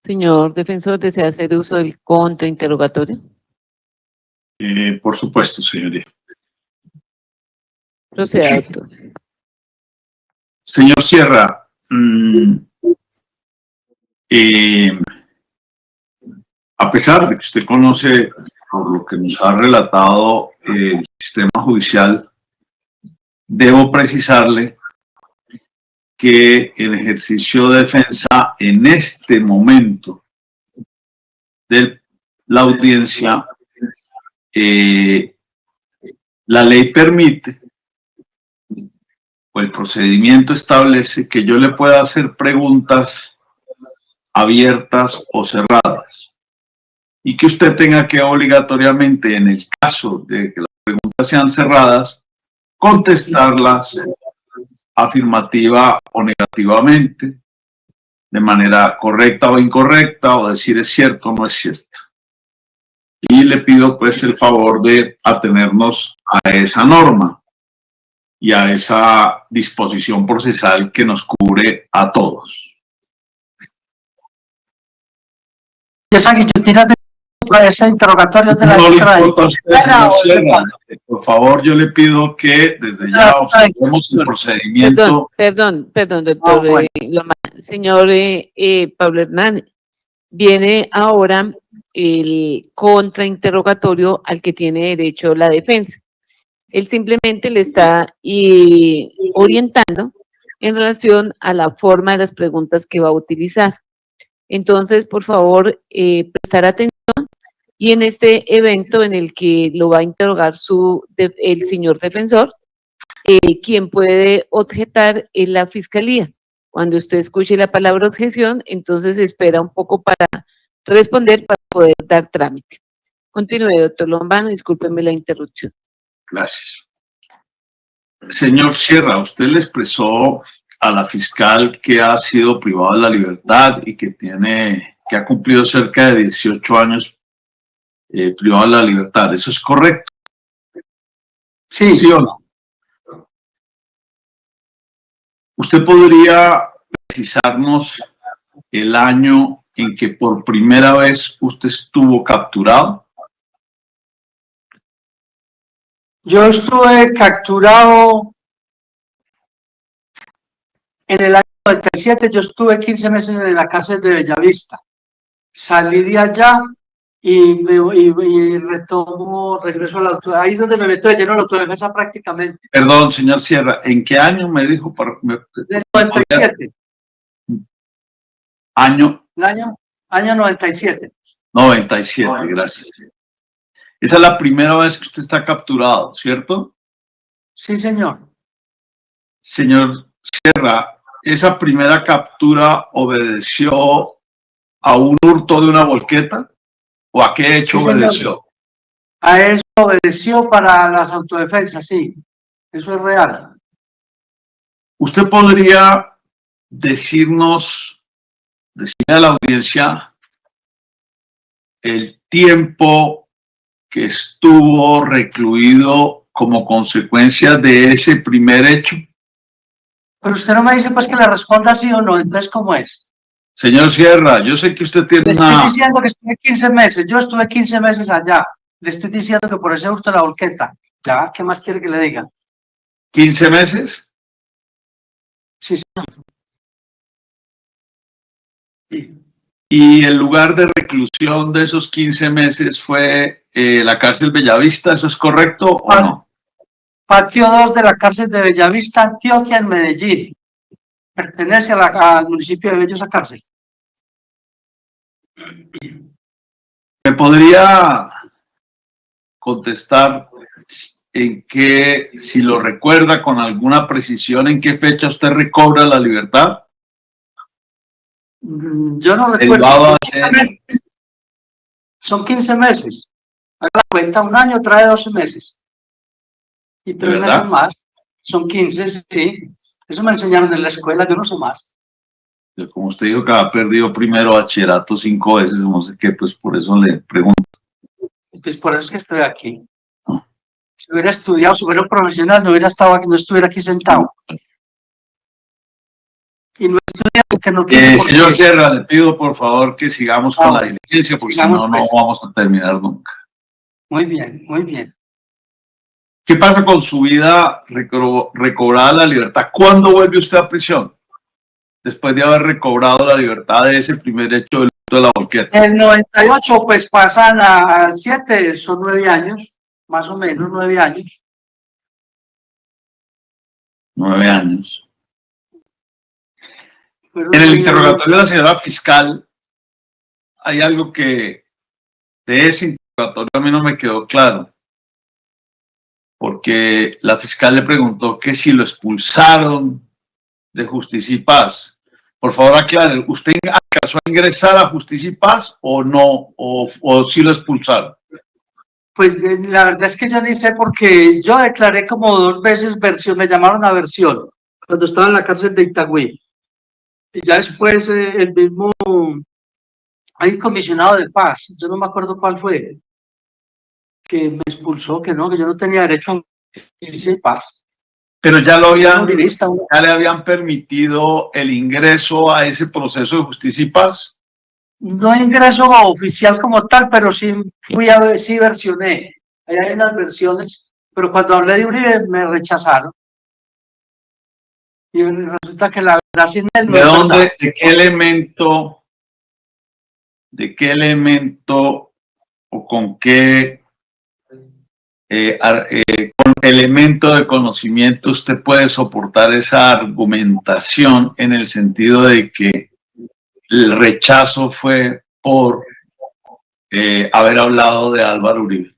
Señor defensor, ¿desea hacer uso del contrainterrogatorio? Por supuesto, señoría. Proceda, doctor. Señor Sierra, a pesar de que usted conoce, por lo que nos ha relatado el sistema judicial, debo precisarle que el ejercicio de defensa en este momento de la audiencia, la ley permite, o el procedimiento establece que yo le pueda hacer preguntas abiertas o cerradas, y que usted tenga que obligatoriamente, en el caso de que las preguntas sean cerradas, contestarlas afirmativa o negativamente, de manera correcta o incorrecta, o decir es cierto o no es cierto. Y le pido pues el favor de atenernos a esa norma y a esa disposición procesal que nos cubre a todos. Esa guillotina de ese interrogatorio de la No le letra importa a usted, señor Sierra. Por favor, yo le pido que desde ya observemos el procedimiento. Perdón, doctor. Bueno. Señor Pablo Hernán, viene ahora el contrainterrogatorio al que tiene derecho la defensa. Él simplemente le está orientando en relación a la forma de las preguntas que va a utilizar. Entonces, por favor, prestar atención, y en este evento en el que lo va a interrogar el señor defensor, quien puede objetar es la fiscalía. Cuando usted escuche la palabra objeción, entonces espera un poco para responder, para poder dar trámite. Continúe, doctor Lombana, discúlpeme la interrupción. Gracias. Señor Sierra, usted le expresó a la fiscal que ha sido privado de la libertad y que ha cumplido cerca de 18 años privado de la libertad. ¿Eso es correcto? Sí. ¿Sí o no? ¿Usted podría precisarnos el año en que por primera vez usted estuvo capturado? Yo estuve capturado en el año 97, yo estuve 15 meses en la cárcel de Bellavista. Salí de allá y regreso a la autodefensa. Ahí es donde me meto de lleno a la autodefensa prácticamente. Perdón, señor Sierra, ¿en qué año me dijo? Del 97. Año 97. 97, gracias. Esa es la primera vez que usted está capturado, ¿cierto? Sí, señor. Señor Sierra, ¿esa primera captura obedeció a un hurto de una volqueta? ¿O a qué hecho obedeció? A eso obedeció para las autodefensas, sí. Eso es real. ¿Usted podría decirle a la audiencia el tiempo que estuvo recluido como consecuencia de ese primer hecho? Pero usted no me dice pues que le responda sí o no, entonces ¿cómo es? Señor Sierra, yo sé que usted tiene Le estoy diciendo que estuve 15 meses, yo estuve 15 meses allá. Le estoy diciendo que por ese hurto de la volqueta. Ya, ¿qué más quiere que le diga? ¿15 meses? Sí, señor. Sí. ¿Y el lugar de reclusión de esos 15 meses fue la cárcel Bellavista? ¿Eso es correcto o no? Patio 2 de la cárcel de Bellavista, Antioquia, en Medellín. Pertenece al municipio de Bello esa cárcel. ¿Me podría contestar si lo recuerda con alguna precisión, en qué fecha usted recobra la libertad? Yo no recuerdo. Son 15 meses. Haga la cuenta, un año trae 12 meses. Y 3 meses más. Son 15, sí. Eso me enseñaron en la escuela, yo no sé más. Como usted dijo que ha perdido primero bachillerato 5 veces, no sé qué, pues por eso le pregunto. Pues por eso es que estoy aquí. Si hubiera estudiado, si hubiera un profesional, no hubiera estado aquí, no estuviera aquí sentado. Y no estudié que no quiere. Señor Sierra, le pido por favor que sigamos con la diligencia, porque si no, no vamos a terminar nunca. Muy bien, muy bien. ¿Qué pasa con su vida recobrada la libertad? ¿Cuándo vuelve usted a prisión? Después de haber recobrado la libertad de ese primer hecho del de la volqueta. En el 98, pues pasan a 7, son 9 años, más o menos 9 años. 9 años. En el interrogatorio de la señora fiscal, hay algo que de ese interrogatorio a mí no me quedó claro. Porque la fiscal le preguntó que si lo expulsaron de Justicia y Paz. Por favor, aclare, ¿usted alcanzó a ingresar a Justicia y Paz o no? ¿O sí lo expulsaron? Pues la verdad es que yo ni sé, porque yo declaré como 2 veces versión, me llamaron a versión, cuando estaba en la cárcel de Itagüí. Y ya después el mismo, hay un comisionado de paz, yo no me acuerdo cuál fue, que me expulsó, que no, que yo no tenía derecho a Justicia y Paz. Pero ya le habían permitido el ingreso a ese proceso de Justicia y Paz. No ingreso oficial como tal, pero sí fui a ver, sí versioné. Ahí hay unas versiones, pero cuando hablé de Uribe me rechazaron. Y resulta que la verdad sin él no ¿De dónde, de qué elemento o con qué con elemento de conocimiento usted puede soportar esa argumentación en el sentido de que el rechazo fue por haber hablado de Álvaro Uribe?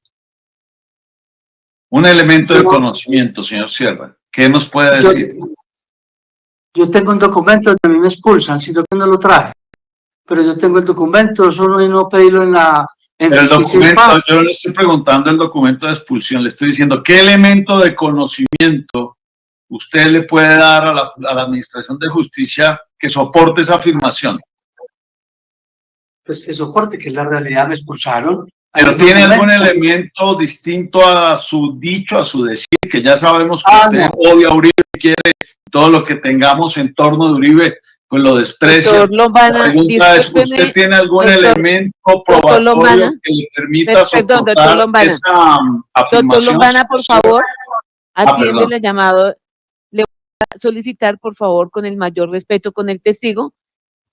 Un elemento de conocimiento, señor Sierra. ¿Qué nos puede decir? Yo tengo un documento donde a mí me expulsan, sino que no lo traje. Pero yo tengo el documento, solo no pedirlo en la... El documento, yo le estoy preguntando el documento de expulsión, le estoy diciendo, ¿qué elemento de conocimiento usted le puede dar a la Administración de Justicia que soporte esa afirmación? Pues que soporte, que en la realidad me expulsaron. ¿Pero tiene algún elemento distinto a su dicho, a su decir, que ya sabemos que usted odia a Uribe, quiere todo lo que tengamos en torno de Uribe, pues lo desprecia? Lombana, la pregunta es, ¿usted tiene algún elemento probatorio que le permita soportar esa afirmación? Doctor Lombana, por favor, atiende el llamado. Le voy a solicitar, por favor, con el mayor respeto con el testigo,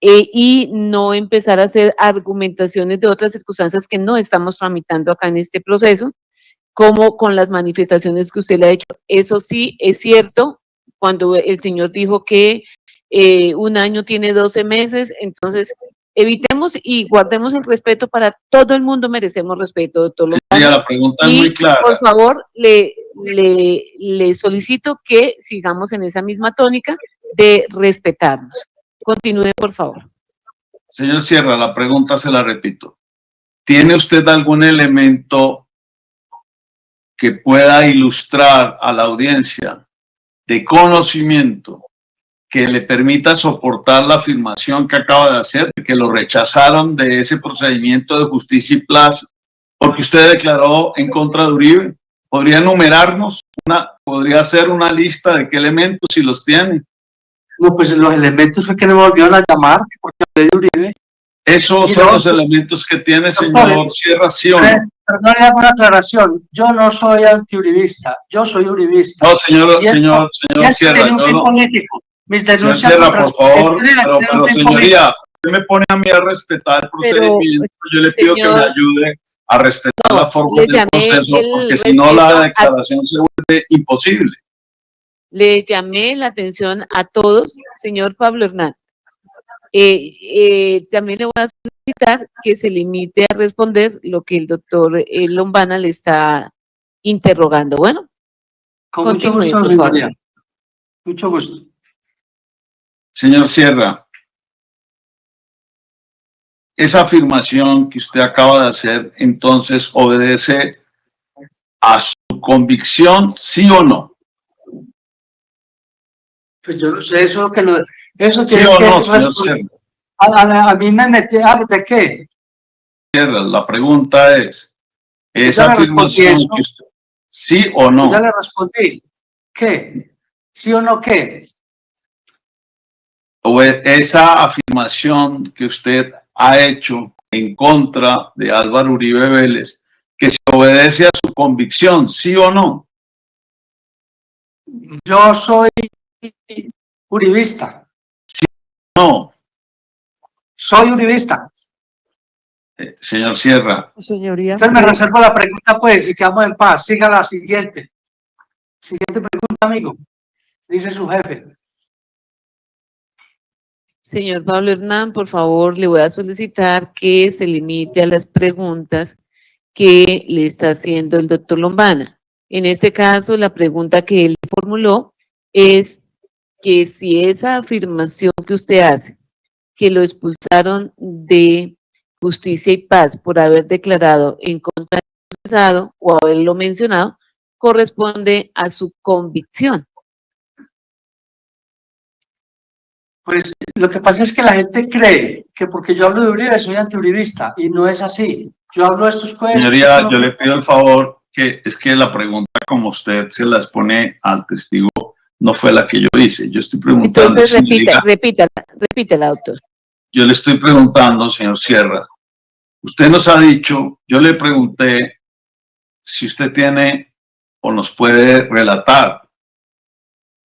y no empezar a hacer argumentaciones de otras circunstancias que no estamos tramitando acá en este proceso, como con las manifestaciones que usted le ha hecho. Eso sí es cierto, cuando el señor dijo que 1 año tiene 12 meses, entonces evitemos y guardemos el respeto. Para todo el mundo merecemos respeto, doctor Lombana. Sí, la pregunta es muy clara. Por favor, le solicito que sigamos en esa misma tónica de respetarnos. Continúe, por favor. Señor Sierra, la pregunta se la repito. ¿Tiene usted algún elemento que pueda ilustrar a la audiencia de conocimiento que le permita soportar la afirmación que acaba de hacer, de que lo rechazaron de ese procedimiento de Justicia y Paz porque usted declaró en contra de Uribe? ¿Podría enumerarnos podría hacer una lista de qué elementos, si los tiene? No, pues los elementos fue que no me volvieron a llamar, porque hablé de Uribe. ¿Esos son los elementos que tiene, señor Sierra, sí o no? Perdón, le hago una aclaración. Yo no soy antiuribista, yo soy uribista. No, señor Sierra, no. Político. Mis denuncias Sierra, por favor, pero señoría, usted me pone a mí a respetar el procedimiento. Yo le pido que me ayude a respetar la forma del proceso, porque si no la declaración se vuelve imposible. Le llamé la atención a todos, señor Pablo Hernán. También le voy a solicitar que se limite a responder lo que el doctor Lombana le está interrogando. Bueno, con mucho gusto, señoría. Mucho gusto. Señor Sierra, esa afirmación que usted acaba de hacer, entonces, ¿obedece a su convicción, sí o no? Pues yo no sé, eso tiene ¿sí o no, señor Sierra? A mí me metí, ¿de qué? Sierra, la pregunta es, esa afirmación que usted, ¿sí o no? Ya le respondí. ¿Qué? ¿Sí o no qué? o esa afirmación que usted ha hecho en contra de Álvaro Uribe Vélez, que se obedece a su convicción, ¿sí o no? Yo soy uribista. No, Soy uribista. señor Sierra. Señoría. Entonces me reservo la pregunta, pues, y quedamos en paz. Siga la siguiente. Siguiente pregunta, amigo. Dice su jefe. Señor Pablo Hernán, por favor, le voy a solicitar que se limite a las preguntas que le está haciendo el doctor Lombana. En este caso, la pregunta que él formuló es que si esa afirmación que usted hace, que lo expulsaron de Justicia y Paz por haber declarado en contra del procesado o haberlo mencionado, corresponde a su convicción. Pues lo que pasa es que la gente cree que porque yo hablo de Uribe soy antiuribista, y no es así. Yo hablo de estos cosas. Señoría, yo le pido el favor que es que la pregunta como usted se la expone al testigo no fue la que yo hice. Yo estoy preguntando. Entonces repítala, doctor. Yo le estoy preguntando, señor Sierra. Usted nos ha dicho, yo le pregunté si usted tiene o nos puede relatar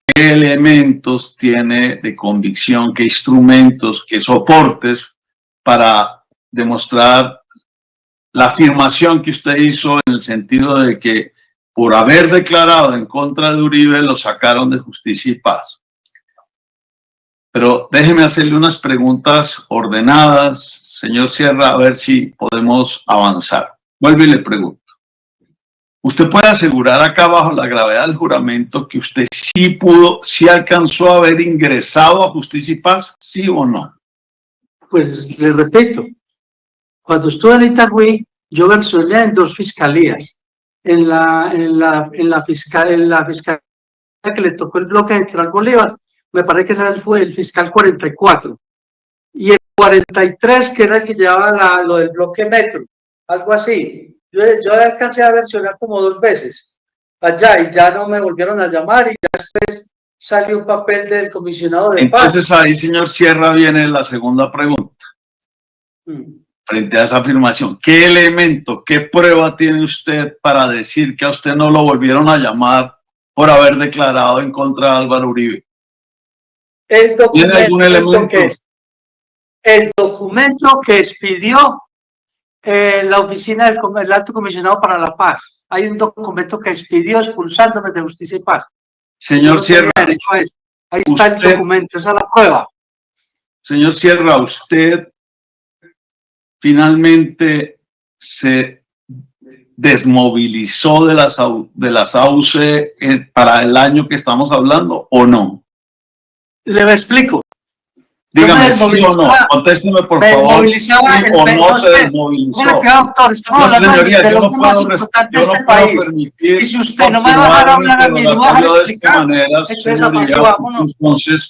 qué elementos tiene de convicción, qué instrumentos, qué soportes para demostrar la afirmación que usted hizo en el sentido de que por haber declarado en contra de Uribe lo sacaron de Justicia y Paz. Pero déjeme hacerle unas preguntas ordenadas, señor Sierra, a ver si podemos avanzar. Vuelvo y le pregunto. ¿Usted puede asegurar acá bajo la gravedad del juramento que usted sí pudo, sí alcanzó a haber ingresado a Justicia y Paz, sí o no? Pues le repito, cuando estuve en Itagüí, yo versioné en 2 fiscalías. En la fiscalía que le tocó el bloque de Central Bolívar, me parece que ese fue el fiscal 44. Y el 43, que era el que llevaba lo del bloque metro, algo así. Yo alcancé a versionar como 2 veces allá y ya no me volvieron a llamar, y ya después salió un papel del comisionado de paz. Entonces ahí, señor Sierra, viene la segunda pregunta. Frente a esa afirmación, ¿qué elemento, qué prueba tiene usted para decir que a usted no lo volvieron a llamar por haber declarado en contra de Álvaro Uribe? ¿Tiene algún elemento? El documento que expidió la oficina del Alto Comisionado para la Paz. Hay un documento que expidió expulsándome de Justicia y Paz. Señor Sierra, ahí está el documento, esa es la prueba. Señor Sierra, usted finalmente se desmovilizó de las AUC para el año que estamos hablando, ¿o no? Le explico. Dígame sí o no, contésteme por favor, sí o no se desmovilizó. Doctor, estamos hablando de los más importantes de este país. Y si usted no me va a dejar hablar a mí, no me va a dejar explicar. Entonces,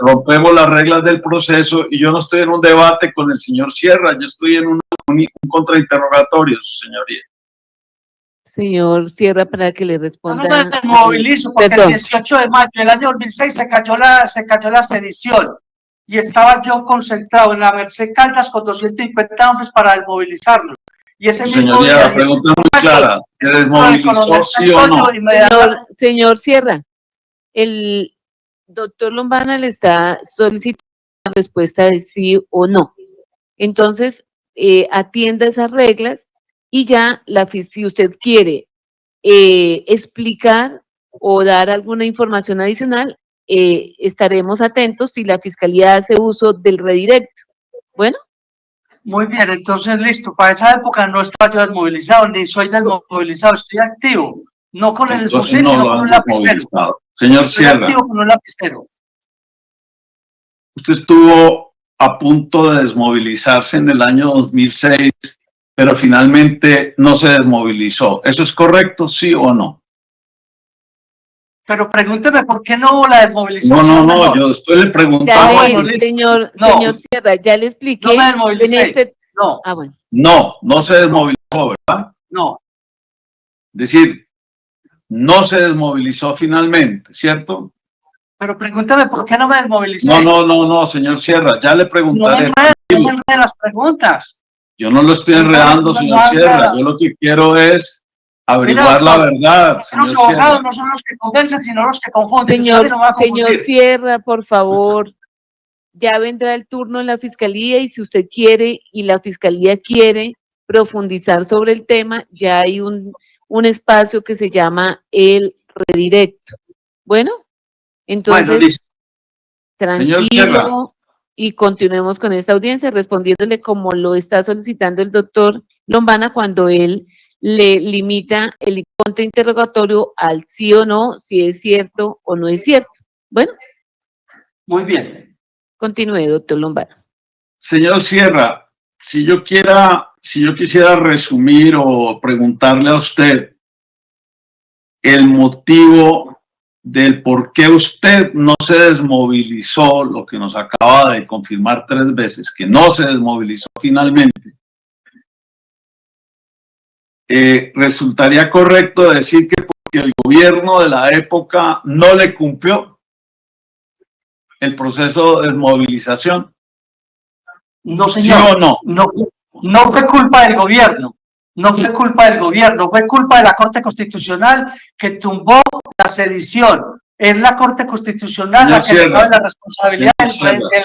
rompemos las reglas del proceso y yo no estoy en un debate con el señor Sierra, yo estoy en un contrainterrogatorio, su señoría. Señor Sierra, para que le responda. No me desmovilizo porque el 18 de mayo del año 2006 se cayó la sedición y estaba yo concentrado en la Merced Caldas con 250 hombres para desmovilizarnos. Y ese mismo día, la pregunta es muy clara, ¿se desmovilizó sí o no? Señor Sierra, el doctor Lombana le está solicitando una respuesta de sí o no. Entonces, atienda esas reglas. Y ya, si usted quiere explicar o dar alguna información adicional, estaremos atentos si la Fiscalía hace uso del redirecto. Bueno. Muy bien, entonces listo. Para esa época no estaba yo desmovilizado, ni soy desmovilizado, estoy activo. No con el fusil, sino con un lapicero. Señor Sierra. Estoy activo con un lapicero. Usted estuvo a punto de desmovilizarse en el año 2006. Pero finalmente no se desmovilizó. ¿Eso es correcto, sí o no? Pero pregúnteme por qué no hubo la desmovilización. No, yo estoy preguntando. Señor Sierra, ya le expliqué. No me desmovilicé. No. Ah, bueno. No se desmovilizó, ¿verdad? No. Es decir, no se desmovilizó finalmente, ¿cierto? Pero pregúntame por qué no me desmovilicé. No, señor Sierra, ya le preguntaré. No me enrede las preguntas. Yo no lo estoy enredando, señor Sierra. Yo lo que quiero es averiguar la verdad, señor Los abogados Sierra. no son los que convencen, sino los que confunden. Señor Sierra, por favor, ya vendrá el turno en la fiscalía y si usted quiere y la fiscalía quiere profundizar sobre el tema, ya hay un espacio que se llama el redirecto. Bueno, entonces, tranquilo y continuemos con esta audiencia respondiéndole como lo está solicitando el doctor Lombana cuando él le limita el contrainterrogatorio al sí o no, si es cierto o no es cierto. Bueno. Muy bien. Continúe, doctor Lombana. Señor Sierra, si yo quisiera resumir o preguntarle a usted el motivo del por qué usted no se desmovilizó, lo que nos acaba de confirmar 3 veces, que no se desmovilizó finalmente, resultaría correcto decir que porque el gobierno de la época no le cumplió el proceso de desmovilización. No, señor. ¿Sí o no? No fue culpa del gobierno. No fue culpa del gobierno, fue culpa de la Corte Constitucional que tumbó la sedición. Es la Corte Constitucional la que le da la responsabilidad del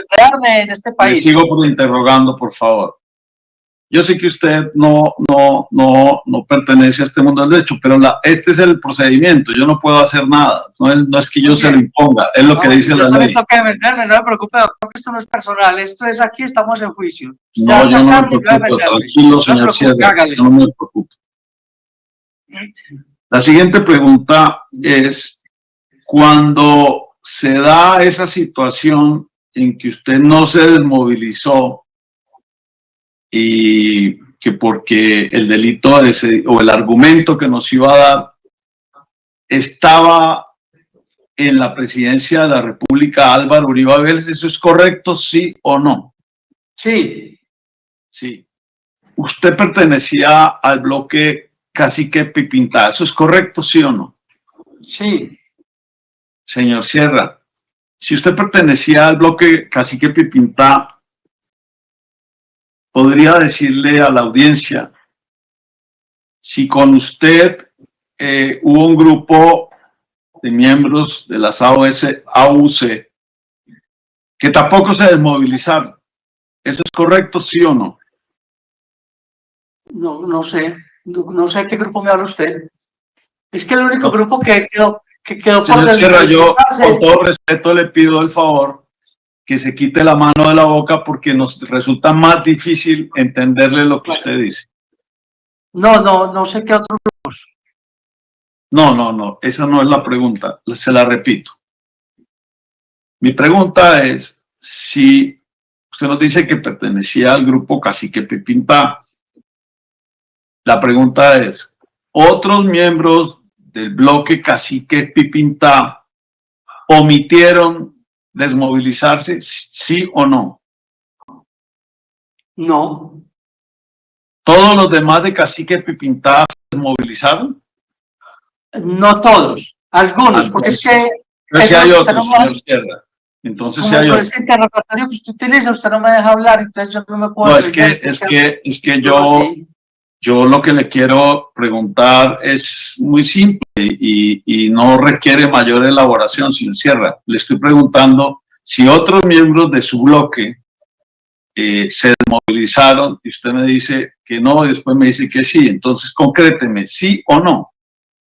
rearme en este país. Le sigo interrogando, por favor. Yo sé que usted no pertenece a este mundo del derecho, pero este es el procedimiento. Yo no puedo hacer nada. No es que yo se lo imponga, es lo que dice la ley. No me preocupe, doctor, que esto no es personal. Esto es aquí, estamos en juicio. No, yo no me preocupo. Tranquilo, señor Sierra. No me preocupo. La siguiente pregunta es: cuando se da esa situación en que usted no se desmovilizó y que porque el delito o el argumento que nos iba a dar estaba en la presidencia de la República Álvaro Uribe Vélez, ¿eso es correcto, sí o no? Sí. Sí. Usted pertenecía al bloque Cacique Pipintá, ¿eso es correcto, sí o no? Sí. Señor Sierra, si usted pertenecía al bloque Cacique Pipintá, podría decirle a la audiencia si con usted hubo un grupo de miembros de las AUC que tampoco se desmovilizaron. ¿Eso es correcto, sí o no? No sé. No sé qué grupo me habla usted. Es que el único grupo que quedó por desmovilizarse. Yo, con todo respeto, le pido el favor que se quite la mano de la boca porque nos resulta más difícil entenderle lo que usted dice. No sé qué otros grupos. No, esa no es la pregunta, se la repito. Mi pregunta es, si usted nos dice que pertenecía al grupo Cacique Pipintá, la pregunta es, ¿otros miembros del bloque Cacique Pipintá omitieron desmovilizarse, sí o no? No. ¿Todos los demás de Cacique Pipintá se desmovilizaron? No todos, algunos, porque es que... Pero si hay otros, señor Sierra. Entonces si hay otros. Ese interrogatorio que usted utiliza, usted no me deja hablar, entonces yo no me puedo... No, es que yo lo que le quiero preguntar es muy simple y no requiere mayor elaboración, señor Sierra. Le estoy preguntando si otros miembros de su bloque se desmovilizaron y usted me dice que no y después me dice que sí. Entonces, concréteme, ¿sí o no?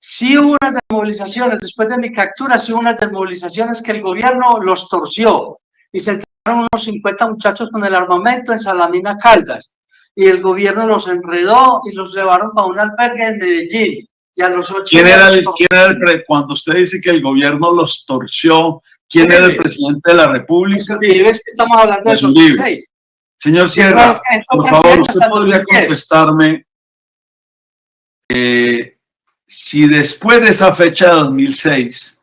Sí hubo unas desmovilizaciones, después de mi captura, sí hubo unas desmovilizaciones que el gobierno los torció y se entregaron unos 50 muchachos con el armamento en Salamina Caldas y el gobierno los enredó y los llevaron para un albergue en Medellín. Y a los 8 ¿Quién era cuando usted dice que el gobierno los torció, quién era el presidente de la República? Es que estamos hablando de 2006. Señor Sierra, por favor, usted podría contestarme si después de esa fecha de 2006,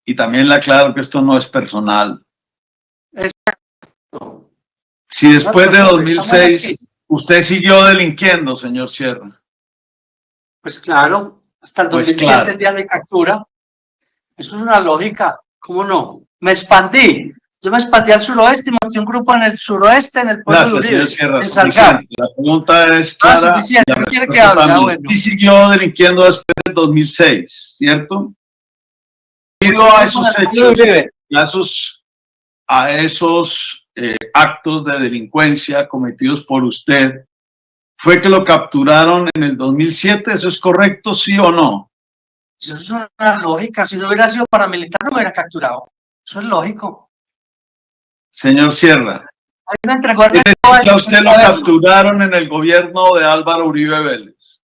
y también le aclaro que esto no es personal, si después de 2006 usted siguió delinquiendo, señor Sierra. Pues claro, hasta el 2007, el día de captura. Eso es una lógica, ¿cómo no? Me expandí. Yo me expandí al suroeste y monté un grupo en el suroeste, en el pueblo de Uribe, Sierra, en Salgar. La pregunta es clara. Suficiente. ¿No quiere que hable? Ah, bueno. Sí siguió delinquiendo después del 2006, ¿cierto? Debido a esos hechos, a esos actos de delincuencia cometidos por usted, ¿fue que lo capturaron en el 2007? ¿Eso es correcto, sí o no? Eso es una lógica. Si no hubiera sido paramilitar, no me hubiera capturado. Eso es lógico. Señor Sierra, a mí me entregó usted lo capturaron en el gobierno de Álvaro Uribe Vélez.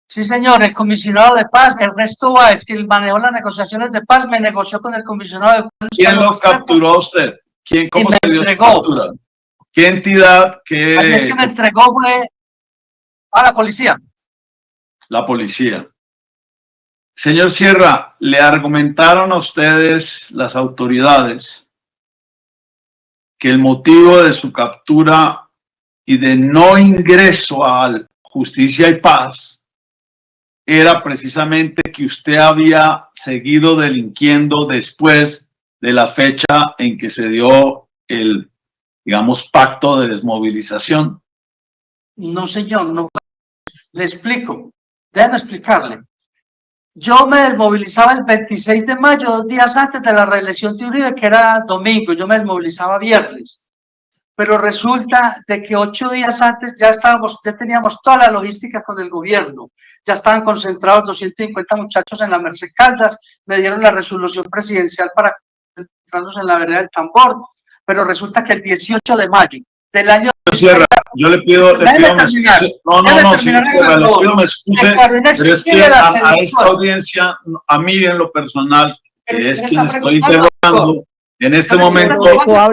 Sí, señor, el comisionado de paz, Ernesto Báez, que manejó las negociaciones de paz, me negoció con el comisionado de paz. ¿Quién lo capturó a usted? ¿Cómo se dio su captura? ¿Qué entidad? El que me entregó fue a la policía. La policía. Señor Sierra, ¿le argumentaron a ustedes, las autoridades, que el motivo de su captura y de no ingreso a Justicia y Paz era precisamente que usted había seguido delinquiendo después de la fecha en que se dio el, digamos, pacto de desmovilización? No, señor, no. Le explico. Déjeme explicarle. Yo me desmovilizaba el 26 de mayo, 2 días antes de la reelección de Uribe, que era domingo. Yo me desmovilizaba viernes. Pero resulta de que 8 días antes ya teníamos toda la logística con el gobierno. Ya estaban concentrados 250 muchachos en la Merced Caldas. Me dieron la resolución presidencial para concentrarnos en la vereda del Tambor. Pero resulta que el 18 de mayo del año... Sierra, yo le pido me excuse. Pero es que a esta audiencia, a mí en lo personal, que es quien estoy interrogando, en este momento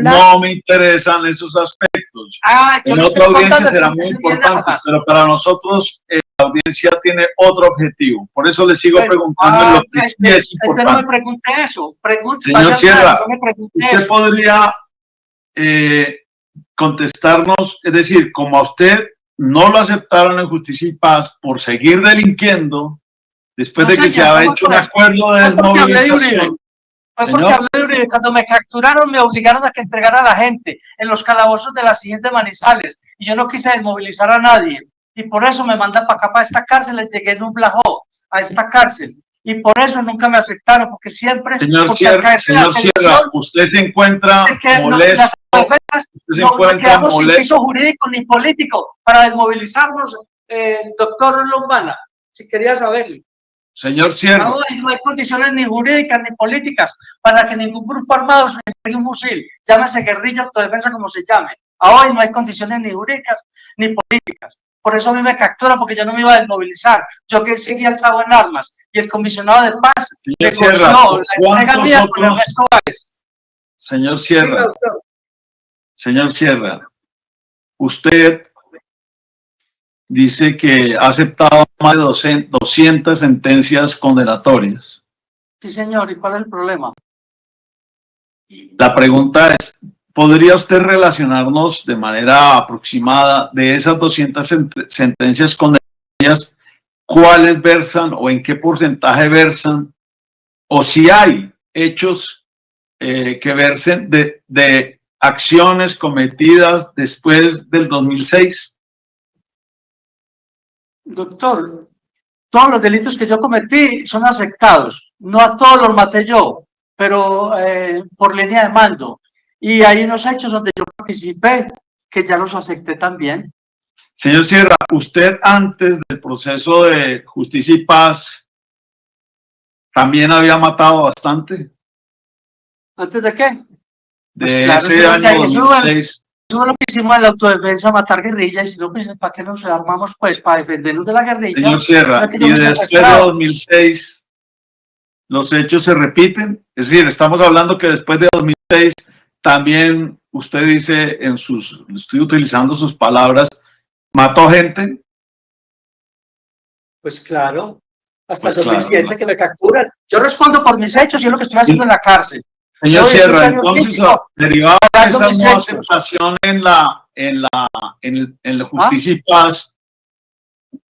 no me interesan esos aspectos. En otra audiencia será muy importante, pero para nosotros la audiencia tiene otro objetivo. Por eso le sigo preguntando lo que sí es importante. No me pregunte eso. Señor Sierra, usted podría contestarnos, es decir, como a usted no lo aceptaron en Justicia y Paz por seguir delinquiendo después de que se había hecho un acuerdo de desmovilización. Fue porque hablé de Uribe. Cuando me capturaron me obligaron a que entregara a la gente en los calabozos de la siguiente Manizales y yo no quise desmovilizar a nadie y por eso me mandan para acá, para esta cárcel. Les llegué en un blajó a esta cárcel y por eso nunca me aceptaron, porque siempre... Señor Sierra, usted se encuentra molesto. No creamos sin piso jurídico ni político para desmovilizarnos, doctor Lombana, si quería saberlo. Señor Sierra. No hay condiciones ni jurídicas ni políticas para que ningún grupo armado se entregue un fusil, llámese guerrilla, autodefensa, como se llame. A hoy no hay condiciones ni jurídicas ni políticas. Por eso a mí me capturan, porque yo no me iba a desmovilizar. Yo que seguía alzado en armas y el comisionado de paz negoció la entrega mía con Ernesto Báez. Señor Sierra. Señor Sierra, usted dice que ha aceptado más de 200 sentencias condenatorias. Sí, señor. ¿Y cuál es el problema? La pregunta es, ¿podría usted relacionarnos de manera aproximada de esas 200 sentencias condenatorias, cuáles versan o en qué porcentaje versan, o si hay hechos que versen de acciones cometidas después del 2006? Doctor, todos los delitos que yo cometí son aceptados. No a todos los maté yo, pero por línea de mando. Y hay unos hechos donde yo participé que ya los acepté también. Señor Sierra, usted antes del proceso de Justicia y Paz también había matado bastante. ¿Antes de qué? De pues ese año 2006. Eso es lo que hicimos en la autodefensa, matar guerrillas, y si no, pues, ¿para qué nos armamos? Pues para defendernos de la guerrilla. Señor Sierra, y después de 2006, ¿los hechos se repiten? Es decir, estamos hablando que después de 2006, también usted dice en sus, estoy utilizando sus palabras, ¿mató gente? Pues claro, hasta el 2007 claro, que me capturan. Yo respondo por mis hechos y es lo que estoy haciendo en la cárcel. Señor Sierra, entonces, derivado de esa no aceptación en la Justicia y Paz,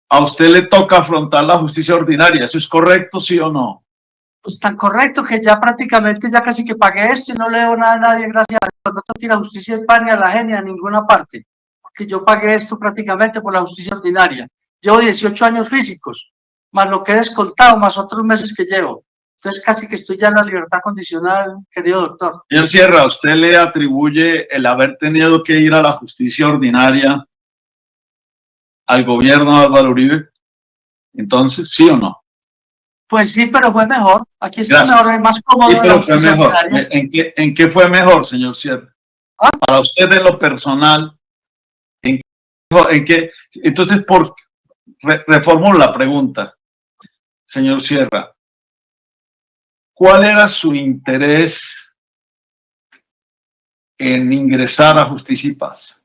a usted le toca afrontar la justicia ordinaria. ¿Eso es correcto, sí o no? Pues tan correcto que ya prácticamente ya casi que pagué esto y no le debo nada a nadie, gracias a Dios. No tengo que ir a justicia del PAN ni a la GEN ni a ninguna parte, porque yo pagué esto prácticamente por la justicia ordinaria. Llevo 18 años físicos, más lo que he descontado, más otros meses que llevo. Entonces casi que estoy ya en la libertad condicional, querido doctor. Señor Sierra, ¿usted le atribuye el haber tenido que ir a la justicia ordinaria al gobierno de Álvaro Uribe? Entonces, ¿sí o no? Pues sí, pero fue mejor. Aquí está Gracias. mejor, es más cómodo. Sí, pero la fue justicia mejor. ordinaria. ¿En qué fue mejor, señor Sierra? ¿Ah? Para usted en lo personal, ¿en qué? Entonces, reformulo la pregunta, señor Sierra. ¿Cuál era su interés en ingresar a Justicia y Paz?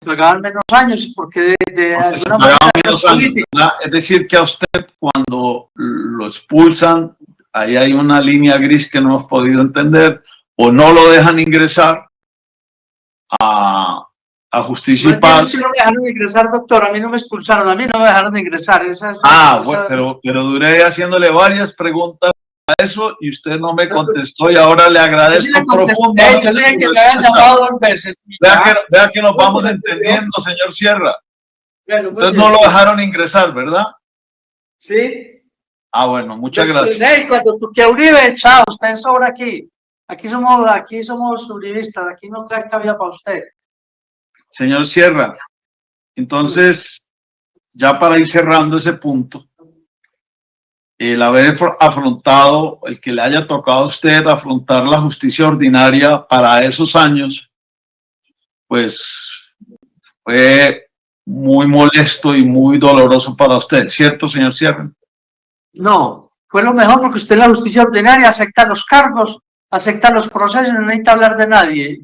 Pagaban menos años porque de alguna Pagaban manera menos años, ¿verdad? Es decir, que a usted cuando lo expulsan, ahí hay una línea gris que no hemos podido entender, o no lo dejan ingresar a Justicia y Paz. Es que no me dejaron ingresar, doctor. A mí no me expulsaron, a mí no me dejaron ingresar. Bueno, pero duré haciéndole varias preguntas a eso y usted no me contestó y ahora le agradezco profundamente. Yo le dije que me habían llamado 2 veces. Vea que nos vamos entendiendo, señor Sierra. Bueno, entonces no lo dejaron ingresar, ¿verdad? Sí. Ah, bueno, muchas gracias. Cuando tú que Uribe, chao, usted sobra aquí. Aquí somos uribistas, aquí no hay cabida para usted. Señor Sierra, entonces, ya para ir cerrando ese punto, el haber afrontado, el que le haya tocado a usted afrontar la justicia ordinaria para esos años, pues fue muy molesto y muy doloroso para usted, ¿cierto, señor Sierra? No, fue lo mejor porque usted en la justicia ordinaria acepta los cargos, acepta los procesos, no necesita hablar de nadie.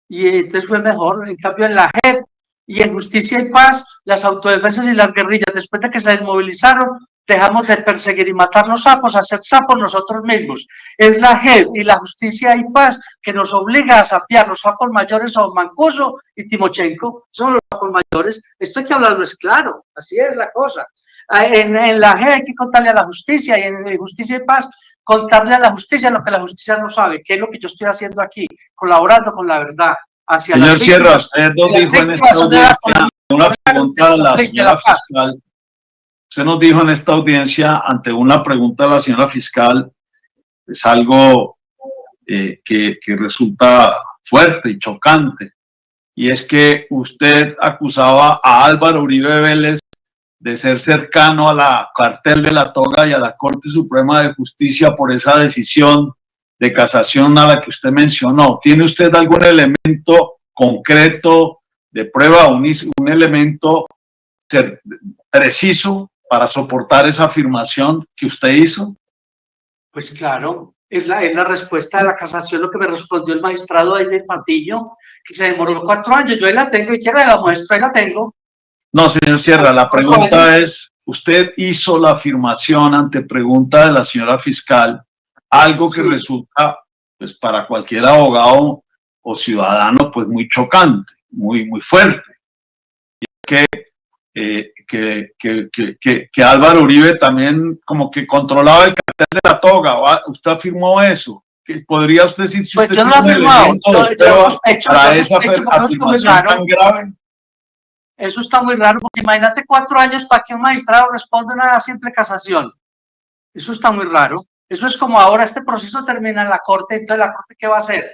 Y entonces fue mejor. En cambio, en la JEP y en Justicia y Paz, las autodefensas y las guerrillas, después de que se desmovilizaron, dejamos de perseguir y matar los sapos, a ser sapos nosotros mismos. Es la JEP y la Justicia y Paz que nos obliga a sapear. Los sapos mayores son Mancuso y Timochenko, son los sapos mayores. Esto hay que hablarlo, es claro, así es la cosa. En la JEP hay que contarle a la justicia, y en Justicia y Paz contarle a la justicia lo que la justicia no sabe, que es lo que yo estoy haciendo aquí, colaborando con la verdad. Hacia señor Sierra, usted nos dijo en esta audiencia, una pregunta a la señora fiscal, usted nos dijo en esta audiencia, ante una pregunta a la señora fiscal, es algo que resulta fuerte y chocante, y es que usted acusaba a Álvaro Uribe Vélez de ser cercano a la cartel de la toga y a la Corte Suprema de Justicia por esa decisión de casación a la que usted mencionó. ¿Tiene usted algún elemento concreto de prueba, un elemento preciso para soportar esa afirmación que usted hizo? Pues claro, es la respuesta de la casación, lo que me respondió el magistrado ahí del Patillo, que se demoró 4 años. Yo ahí la tengo y quiero la muestro, ahí la tengo. No, señor Sierra, la pregunta es, usted hizo la afirmación ante pregunta de la señora fiscal, algo que resulta, pues para cualquier abogado o ciudadano, pues muy chocante, muy fuerte. Y es que Álvaro Uribe también como que controlaba el cartel de la toga. ¿Usted afirmó eso? ¿Podría usted decir si pues usted yo no lo he afirmado, para esa afirmación tan grave? Eso está muy raro, porque imagínate 4 años para que un magistrado responda a una simple casación. Eso está muy raro. Eso es como ahora este proceso termina en la Corte, entonces ¿la Corte qué va a hacer?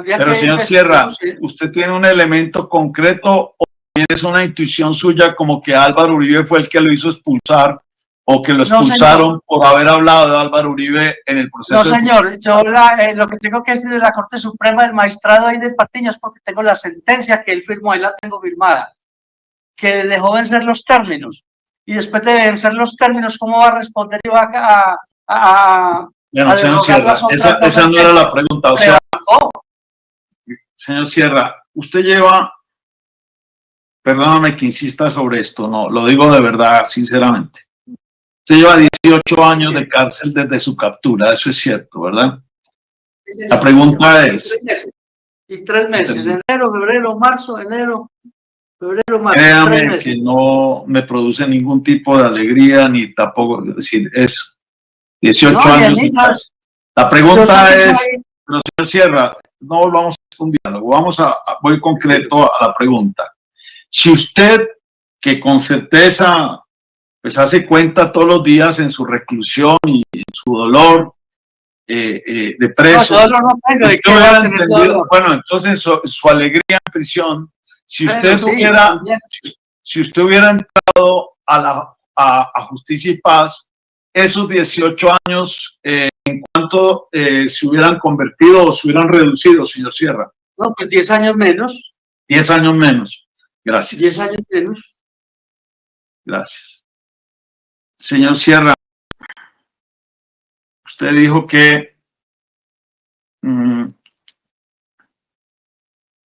Pero señor Sierra, ¿usted tiene un elemento concreto o es una intuición suya como que Álvaro Uribe fue el que lo hizo expulsar o que lo expulsaron por haber hablado de Álvaro Uribe en el proceso? No, señor, yo lo que tengo que decir de la Corte Suprema del magistrado ahí del Patiño es porque tengo la sentencia que él firmó, ahí la tengo firmada, que dejó vencer los términos. Y después de vencer los términos, ¿cómo va a responder y va bueno, señor Sierra, esa no era la pregunta. O sea, señor Sierra, usted lleva, perdóname que insista sobre esto, no, lo digo de verdad, sinceramente. Usted lleva 18 años de cárcel desde su captura, eso es cierto, ¿verdad? La pregunta es... Y 3 meses, enero, febrero, marzo, enero. Febrero, marzo, 3 Créame meses. que no me produce ningún tipo de alegría, ni tampoco, es decir, es 18 No, años Yanni, y no, más. La yo pregunta sé que es, soy- pero señor Sierra, no volvamos a un diálogo, voy concreto a la pregunta. Si usted, que con certeza pues hace cuenta todos los días en su reclusión y en su dolor de no, preso, yo no tengo de usted qué voy hubiera a tener entendido, dolor. bueno, entonces su alegría en prisión, si Bueno, usted sí, hubiera, también. si usted hubiera entrado a Justicia y Paz, esos 18 años, ¿en cuánto se hubieran convertido o se hubieran reducido, señor Sierra? No, pues 10 años menos, 10 años menos. 10 Gracias. años menos. Gracias. Señor Sierra, usted dijo que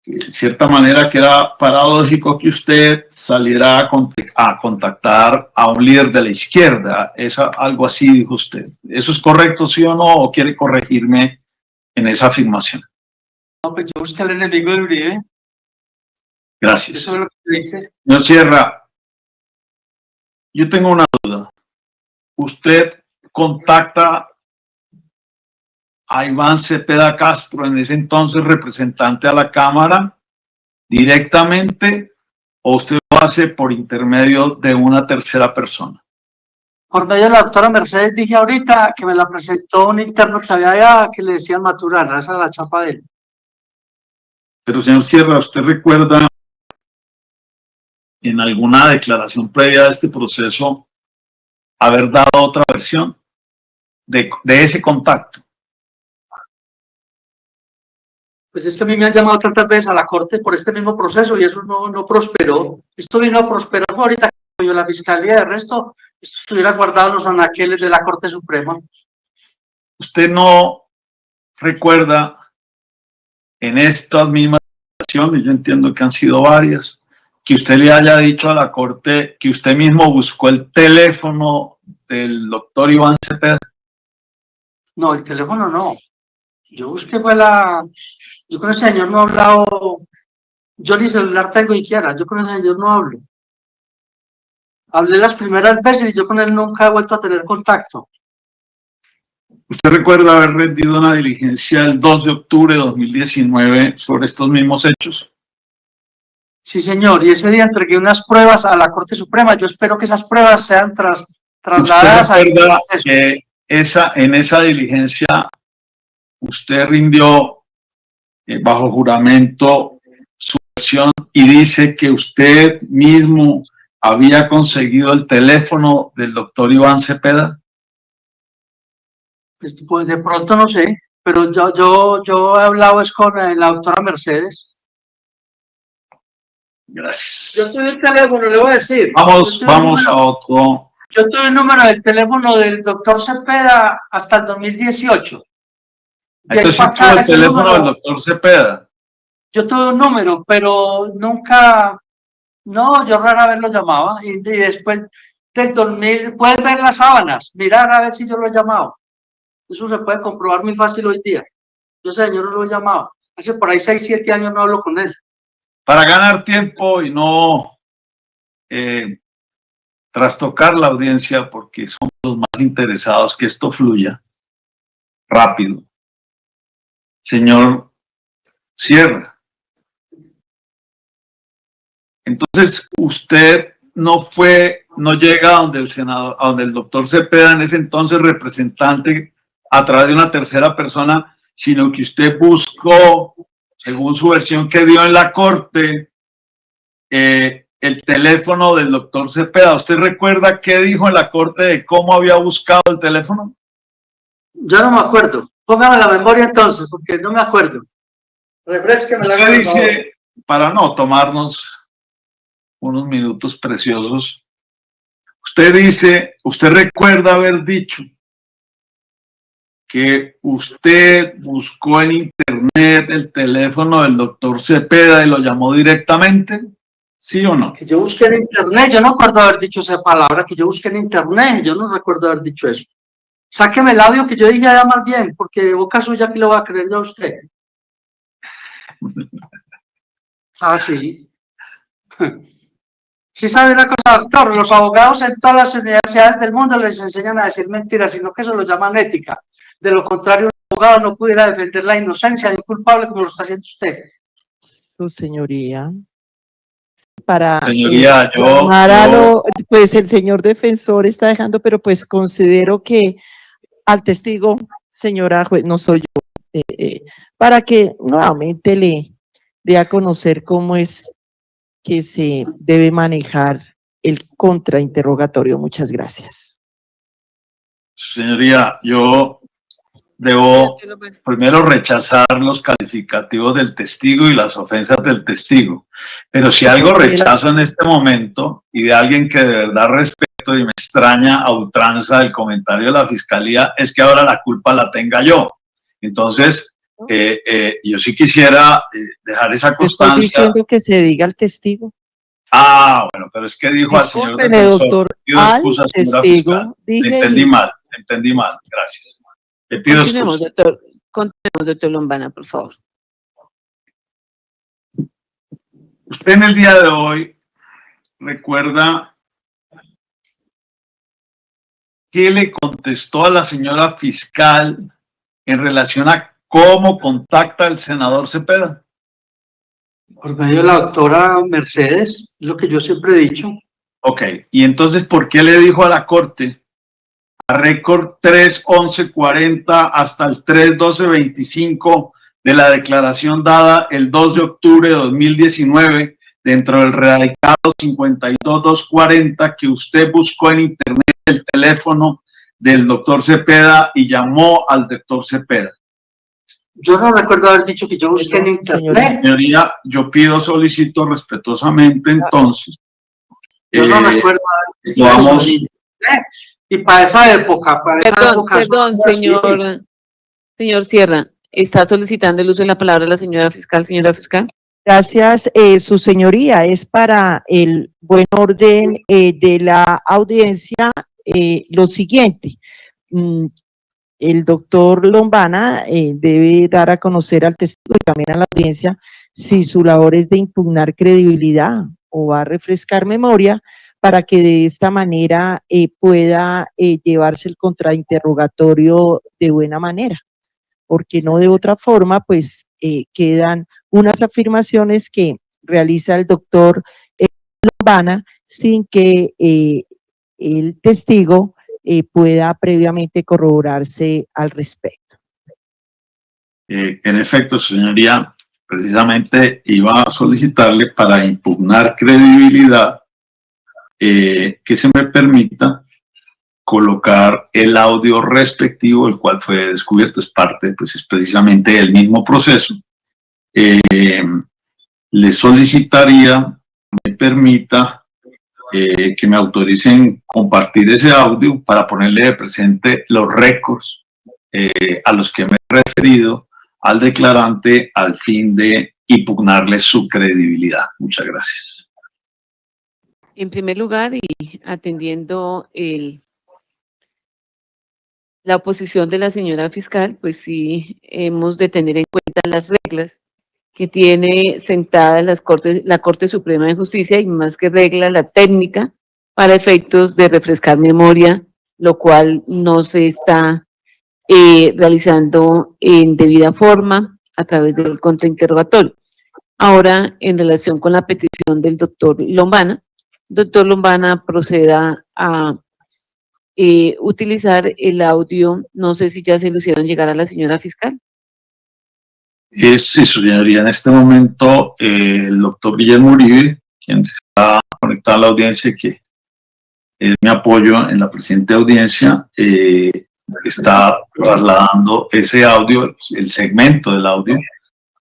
de cierta manera que era paradójico que usted saliera a contactar a un líder de la izquierda. Algo así dijo usted. ¿Eso es correcto, sí o no? ¿O quiere corregirme en esa afirmación? No, pues yo busqué al enemigo de Uribe. Gracias. Eso es lo que dice. Señor Sierra, yo tengo una duda. ¿Usted contacta a Iván Cepeda Castro, en ese entonces representante a la Cámara, directamente, o usted lo hace por intermedio de una tercera persona? Por medio de la doctora Mercedes, dije ahorita que me la presentó un interno que había allá, que le decían Maturana, esa es la chapa de él. Pero, señor Sierra, ¿usted recuerda en alguna declaración previa a este proceso haber dado otra versión de ese contacto? Pues es que a mí me han llamado tantas veces a la corte por este mismo proceso y eso no prosperó. Esto vino a prosperar ahorita que yo la fiscalía, de resto, esto estuviera guardado en los anaqueles de la Corte Suprema. ¿Usted no recuerda en estas mismas declaraciones, yo entiendo que han sido varias, que usted le haya dicho a la corte que usted mismo buscó el teléfono del doctor Iván Cepeda? No, el teléfono no. Yo busqué yo con ese señor no he hablado, yo ni celular tengo siquiera, yo con ese señor no hablo. Hablé las primeras veces y yo con él nunca he vuelto a tener contacto. ¿Usted recuerda haber rendido una diligencia el 2 de octubre de 2019 sobre estos mismos hechos? Sí, señor, y ese día entregué unas pruebas a la Corte Suprema. Yo espero que esas pruebas sean trasladadas a... ¿Usted recuerda que en esa diligencia usted rindió bajo juramento su versión y dice que usted mismo había conseguido el teléfono del doctor Iván Cepeda? Pues de pronto no sé, pero yo he hablado es con la doctora Mercedes. Gracias. Yo tuve el teléfono, le voy a decir. Vamos a otro. Yo tuve el número del teléfono del doctor Cepeda hasta el 2018. Entonces tuvo el teléfono del doctor Cepeda. Yo tuve un número, pero nunca, no, yo rara vez lo llamaba. Y después del 2000, puedes ver las sábanas, mirar a ver si yo lo he llamado. Eso se puede comprobar muy fácil hoy día. Yo ese señor no lo he llamado. Hace por ahí 6, 7 años no hablo con él. Para ganar tiempo y no trastocar la audiencia, porque somos los más interesados que esto fluya rápido. Señor Sierra, entonces usted no llega a donde el senador, a donde el doctor Cepeda, en ese entonces representante, a través de una tercera persona, sino que usted buscó, según su versión que dio en la corte, el teléfono del doctor Cepeda. ¿Usted recuerda qué dijo en la corte de cómo había buscado el teléfono? Yo no me acuerdo. Póngame la memoria entonces, porque no me acuerdo. Refresqueme la memoria. Usted dice, para no tomarnos unos minutos preciosos, usted recuerda haber dicho que usted buscó en internet el teléfono del doctor Cepeda y lo llamó directamente, ¿sí o no? Que yo busqué en internet, yo no recuerdo haber dicho esa palabra, que yo busqué en internet, yo no recuerdo haber dicho eso. Sáqueme el audio que yo dije ya más bien, porque de boca suya que lo va a creer ya usted. Ah, sí. Sí sabe una cosa, doctor, los abogados en todas las universidades del mundo les enseñan a decir mentiras, sino que eso lo llaman ética. De lo contrario, un abogado no pudiera defender la inocencia de un culpable como lo está haciendo usted. Su señoría. Para Señoría, pues el señor defensor está dejando, pero pues considero que al testigo, señora juez, no soy yo, para que nuevamente le dé a conocer cómo es que se debe manejar el contrainterrogatorio. Muchas gracias. Señoría, yo debo primero rechazar los calificativos del testigo y las ofensas del testigo. Pero si algo rechazo en este momento y de alguien que de verdad respeto y me extraña a ultranza el comentario de la fiscalía, es que ahora la culpa la tenga yo. Entonces, yo sí quisiera dejar esa constancia. ¿Estoy diciendo que se diga al testigo? Ah, bueno, pero es que dijo al señor defensor, doctor, pido excusas, señora fiscal. Entendí mal, gracias. Le pido Continuemos, doctor Lombana, por favor. Usted en el día de hoy recuerda qué le contestó a la señora fiscal en relación a cómo contacta al senador Cepeda. Por medio de la doctora Mercedes, lo que yo siempre he dicho. Ok, y entonces, ¿por qué le dijo a la corte a récord 3-11-40 hasta el 3-12-25 de la declaración dada el 2 de octubre de 2019 dentro del radicado 52-240 que usted buscó en internet el teléfono del doctor Cepeda y llamó al doctor Cepeda? Yo no recuerdo haber dicho que yo busqué en internet. Señoría, yo solicito respetuosamente entonces. Yo no recuerdo haber dicho eso en internet. Y para esa época, Perdón, señor Sierra, ¿está solicitando el uso de la palabra de la señora fiscal, Gracias, su señoría. Es para el buen orden de la audiencia lo siguiente. El doctor Lombana debe dar a conocer al testigo y también a la audiencia si su labor es de impugnar credibilidad o va a refrescar memoria para que de esta manera pueda llevarse el contrainterrogatorio de buena manera, porque no de otra forma, pues quedan unas afirmaciones que realiza el doctor Lombana sin que el testigo pueda previamente corroborarse al respecto. En efecto, señoría, precisamente iba a solicitarle para impugnar credibilidad que se me permita colocar el audio respectivo, el cual fue descubierto, es parte, pues es precisamente el mismo proceso. Le solicitaría me permita que me autoricen compartir ese audio para ponerle de presente los récords a los que me he referido al declarante al fin de impugnarle su credibilidad. Muchas gracias. En primer lugar, y atendiendo la oposición de la señora fiscal, pues sí hemos de tener en cuenta las reglas que tiene sentada la Corte Suprema de Justicia y más que regla, la técnica para efectos de refrescar memoria, lo cual no se está realizando en debida forma a través del contrainterrogatorio. Ahora, en relación con la petición del doctor Lombana proceda a utilizar el audio, no sé si ya se lo hicieron llegar a la señora fiscal. Sí, señoría, en este momento el doctor Guillermo Uribe, quien está conectado a la audiencia, que es mi apoyo en la presente audiencia, está trasladando ese audio, el segmento del audio,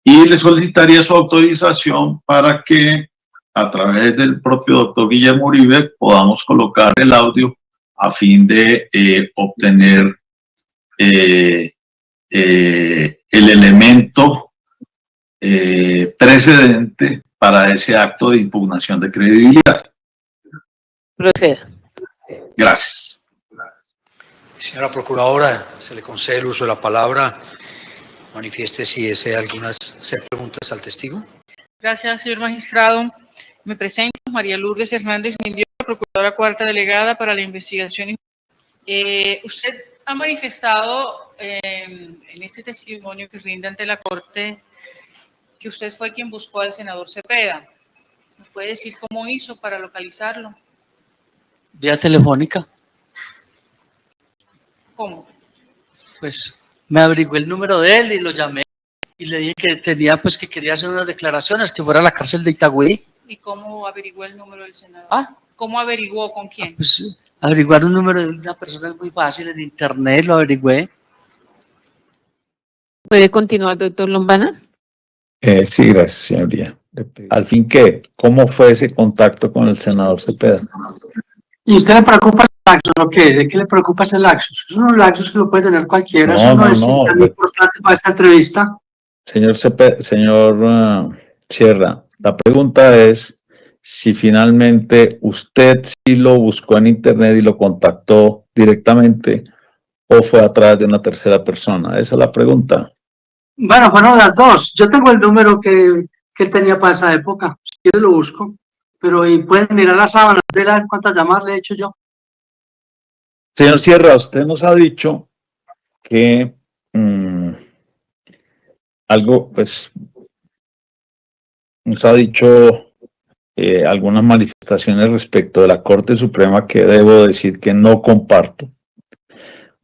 y le solicitaría su autorización para que a través del propio doctor Guillermo Uribe podamos colocar el audio a fin de obtener el elemento precedente para ese acto de impugnación de credibilidad. Proceda. Gracias. Señora Procuradora, se le concede el uso de la palabra. Manifieste si desea hacer preguntas al testigo. Gracias, señor magistrado. Me presento, María Lourdes Hernández Mindiola, Procuradora Cuarta Delegada para la Investigación. Usted ha manifestado en este testimonio que rinde ante la Corte que usted fue quien buscó al senador Cepeda. ¿Nos puede decir cómo hizo para localizarlo? Vía telefónica. ¿Cómo? Pues me averigué el número de él y lo llamé y le dije que tenía, pues que quería hacer unas declaraciones, que fuera a la cárcel de Itagüí. ¿Y cómo averiguó el número del senador? Ah, ¿Cómo averiguó con quién? pues averiguar un número de una persona es muy fácil, en internet lo averigüé. ¿Puede continuar, doctor Lombana? Sí, gracias, señoría. Al fin, ¿qué? ¿Cómo fue ese contacto con el senador Cepeda? ¿Y usted le preocupa ese laxus o qué? ¿De qué le preocupa ese laxus? Es un laxus que lo puede tener cualquiera, eso no es tan importante para esta entrevista. Señor Cepeda, señor Sierra, la pregunta es si finalmente usted sí lo buscó en internet y lo contactó directamente o fue a través de una tercera persona. Esa es la pregunta. Bueno, fueron las dos. Yo tengo el número que él tenía para esa época. Si quiere lo busco. Pero y pueden mirar las sábanas de él, a ver cuántas llamadas le he hecho yo. Señor Sierra, usted nos ha dicho que algo, pues, nos ha dicho algunas manifestaciones respecto de la Corte Suprema que debo decir que no comparto.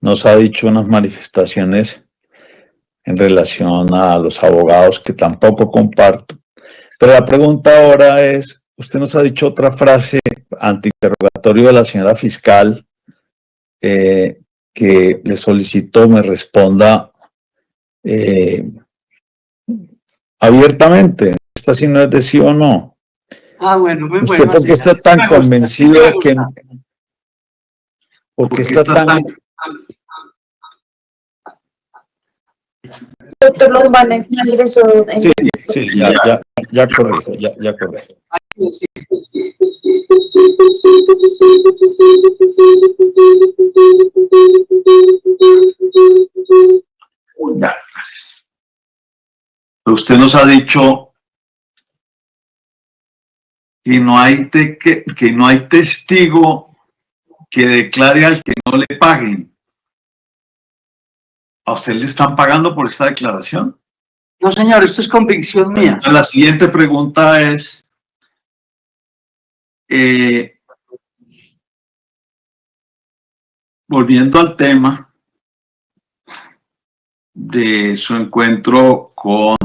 Nos ha dicho unas manifestaciones en relación a los abogados que tampoco comparto. Pero la pregunta ahora es, usted nos ha dicho otra frase ante interrogatorio de la señora fiscal que le solicitó me responda abiertamente. Esta sí no es de sí o no. Ah, bueno, muy ¿Usted bueno. por qué está tan convencido de que... ¿Por qué está tan... Doctor Lombana es mi agresor. Sí, sí, ya corrijo, ya corrijo. Ya. Usted nos ha dicho que no hay testigo que declare al que no le paguen. ¿A usted le están pagando por esta declaración? No, señor, esto es convicción mía. La siguiente pregunta es, volviendo al tema de su encuentro con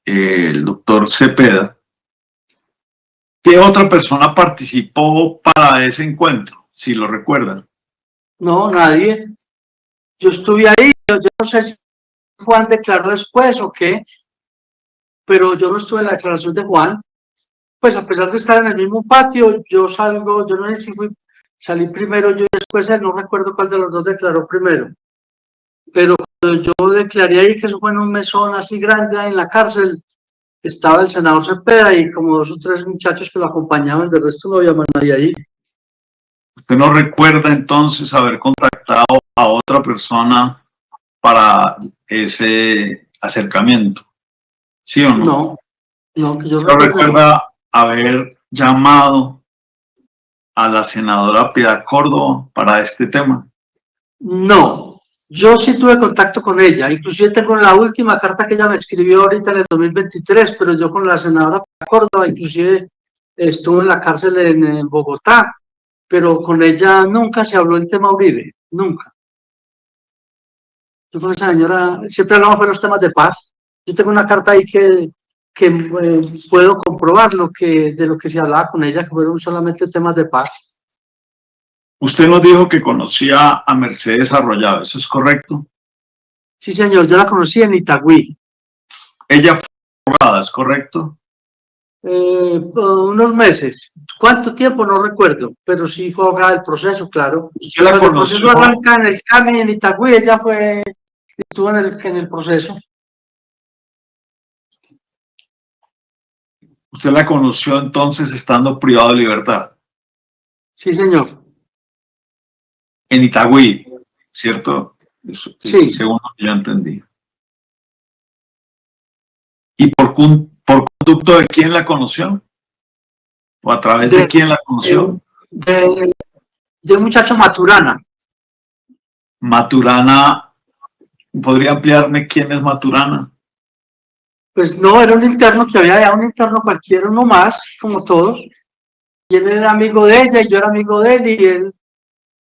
el doctor Cepeda, ¿qué otra persona participó para ese encuentro, si lo recuerdan? No, nadie. Yo estuve ahí, yo no sé si Juan declaró después o qué, pero yo no estuve en la declaración de Juan. Pues a pesar de estar en el mismo patio, yo salgo, yo no sé si salí primero yo y después él, no recuerdo cuál de los dos declaró primero. Pero cuando yo declaré ahí que eso fue en un mesón así grande en la cárcel, estaba el senador Cepeda y como 2 o 3 muchachos que lo acompañaban, de resto no había más nadie ahí. ¿Usted no recuerda entonces haber contactado a otra persona para ese acercamiento? ¿Sí o no? No, que yo ¿Usted recuerda haber llamado a la senadora Piedad Córdoba para este tema? No, yo sí tuve contacto con ella, inclusive tengo la última carta que ella me escribió ahorita en el 2023, pero yo con la senadora Córdoba, inclusive estuve en la cárcel en Bogotá, pero con ella nunca se habló del tema Uribe, nunca. Yo con esa señora siempre hablamos de los temas de paz. Yo tengo una carta ahí que puedo comprobar de lo que se hablaba con ella, que fueron solamente temas de paz. Usted nos dijo que conocía a Mercedes Arroyave, ¿eso es correcto? Sí, señor, yo la conocí en Itagüí. Ella fue abogada, ¿es correcto? Unos meses. ¿Cuánto tiempo? No recuerdo, pero sí fue abogada del proceso, claro. ¿Usted la Cuando el conoció? proceso arranca en el CAMI en Itagüí, ella estuvo en el proceso. ¿Usted la conoció entonces estando privado de libertad? Sí, señor. En Itagüí, ¿cierto? Eso, Sí. según lo que yo entendí. ¿Y por conducto de quién la conoció? ¿O a través de quién la conoció? De un muchacho Maturana. Maturana, ¿podría ampliarme quién es Maturana? Pues no, era un interno que había allá, un interno cualquiera, uno más, como todos. Y él era amigo de ella y yo era amigo de él y él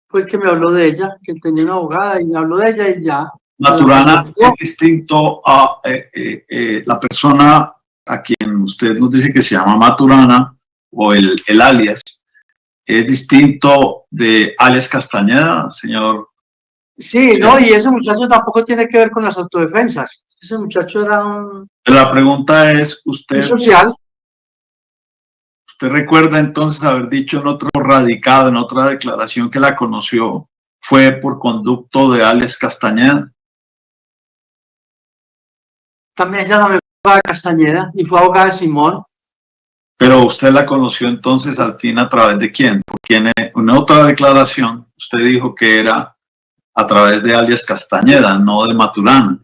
fue el que me habló de ella, que él tenía una abogada y me habló de ella y ya. Maturana es distinto a la persona a quien usted nos dice que se llama Maturana o el alias. ¿Es distinto de alias Castañeda, señor? Sí, no, y ese muchacho tampoco tiene que ver con las autodefensas. Ese muchacho era un La pregunta es, ¿usted social. recuerda entonces haber dicho en otro radicado, en otra declaración que la conoció, fue por conducto de alias Castañeda? También ella también fue abogada de Castañeda y fue abogada de Simón. Pero usted la conoció entonces al fin a través de quién? Porque en otra declaración usted dijo que era a través de alias Castañeda, no de Maturana.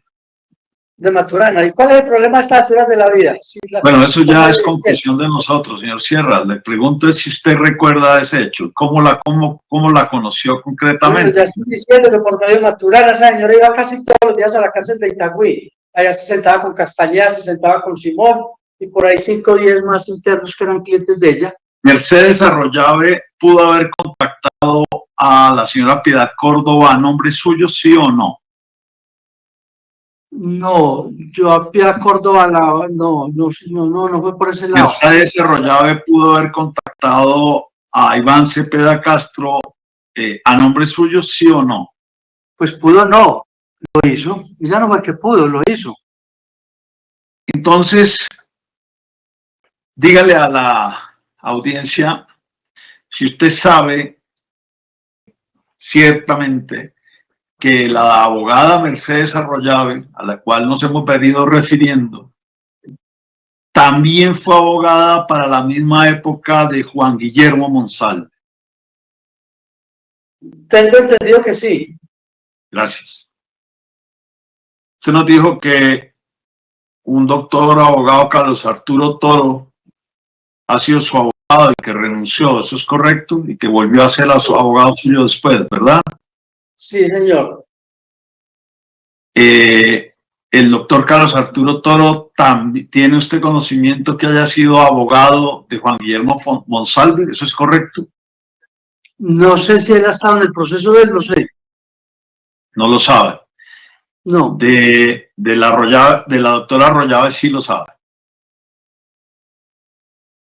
De Maturana. ¿Y cuál es el problema a esta altura de la vida? Si bueno, eso ya es confusión de nosotros, señor Sierra. Le pregunto si usted recuerda ese hecho. ¿Cómo la conoció concretamente? Bueno, ya estoy diciendo que por medio de Maturana, esa señora iba casi todos los días a la cárcel de Itagüí. Allá se sentaba con Castañeda, se sentaba con Simón y por ahí 5 o 10 más internos que eran clientes de ella. Mercedes Arroyave pudo haber contactado a la señora Piedad Córdoba a nombre suyo, ¿sí o no? No, yo a Piedad Córdoba no fue por ese lado. Mercedes Arroyave pudo haber contactado a Iván Cepeda Castro a nombre suyo, ¿sí o no? Pues pudo, no, lo hizo. Ella no fue que pudo, lo hizo. Entonces, dígale a la audiencia si usted sabe ciertamente que la abogada Mercedes Arroyave, a la cual nos hemos venido refiriendo, también fue abogada para la misma época de Juan Guillermo Monsalve. Tengo entendido que sí. Gracias. Usted nos dijo que un doctor abogado, Carlos Arturo Toro, ha sido su abogado y que renunció, ¿eso es correcto? Y que volvió a ser su abogado suyo después, ¿verdad? Sí, señor. El doctor Carlos Arturo Toro, ¿tiene usted conocimiento que haya sido abogado de Juan Guillermo Monsalve? ¿Eso es correcto? No sé si él ha estado en el proceso de él, no sé. No lo sabe. No. De la doctora Arroyave sí lo sabe.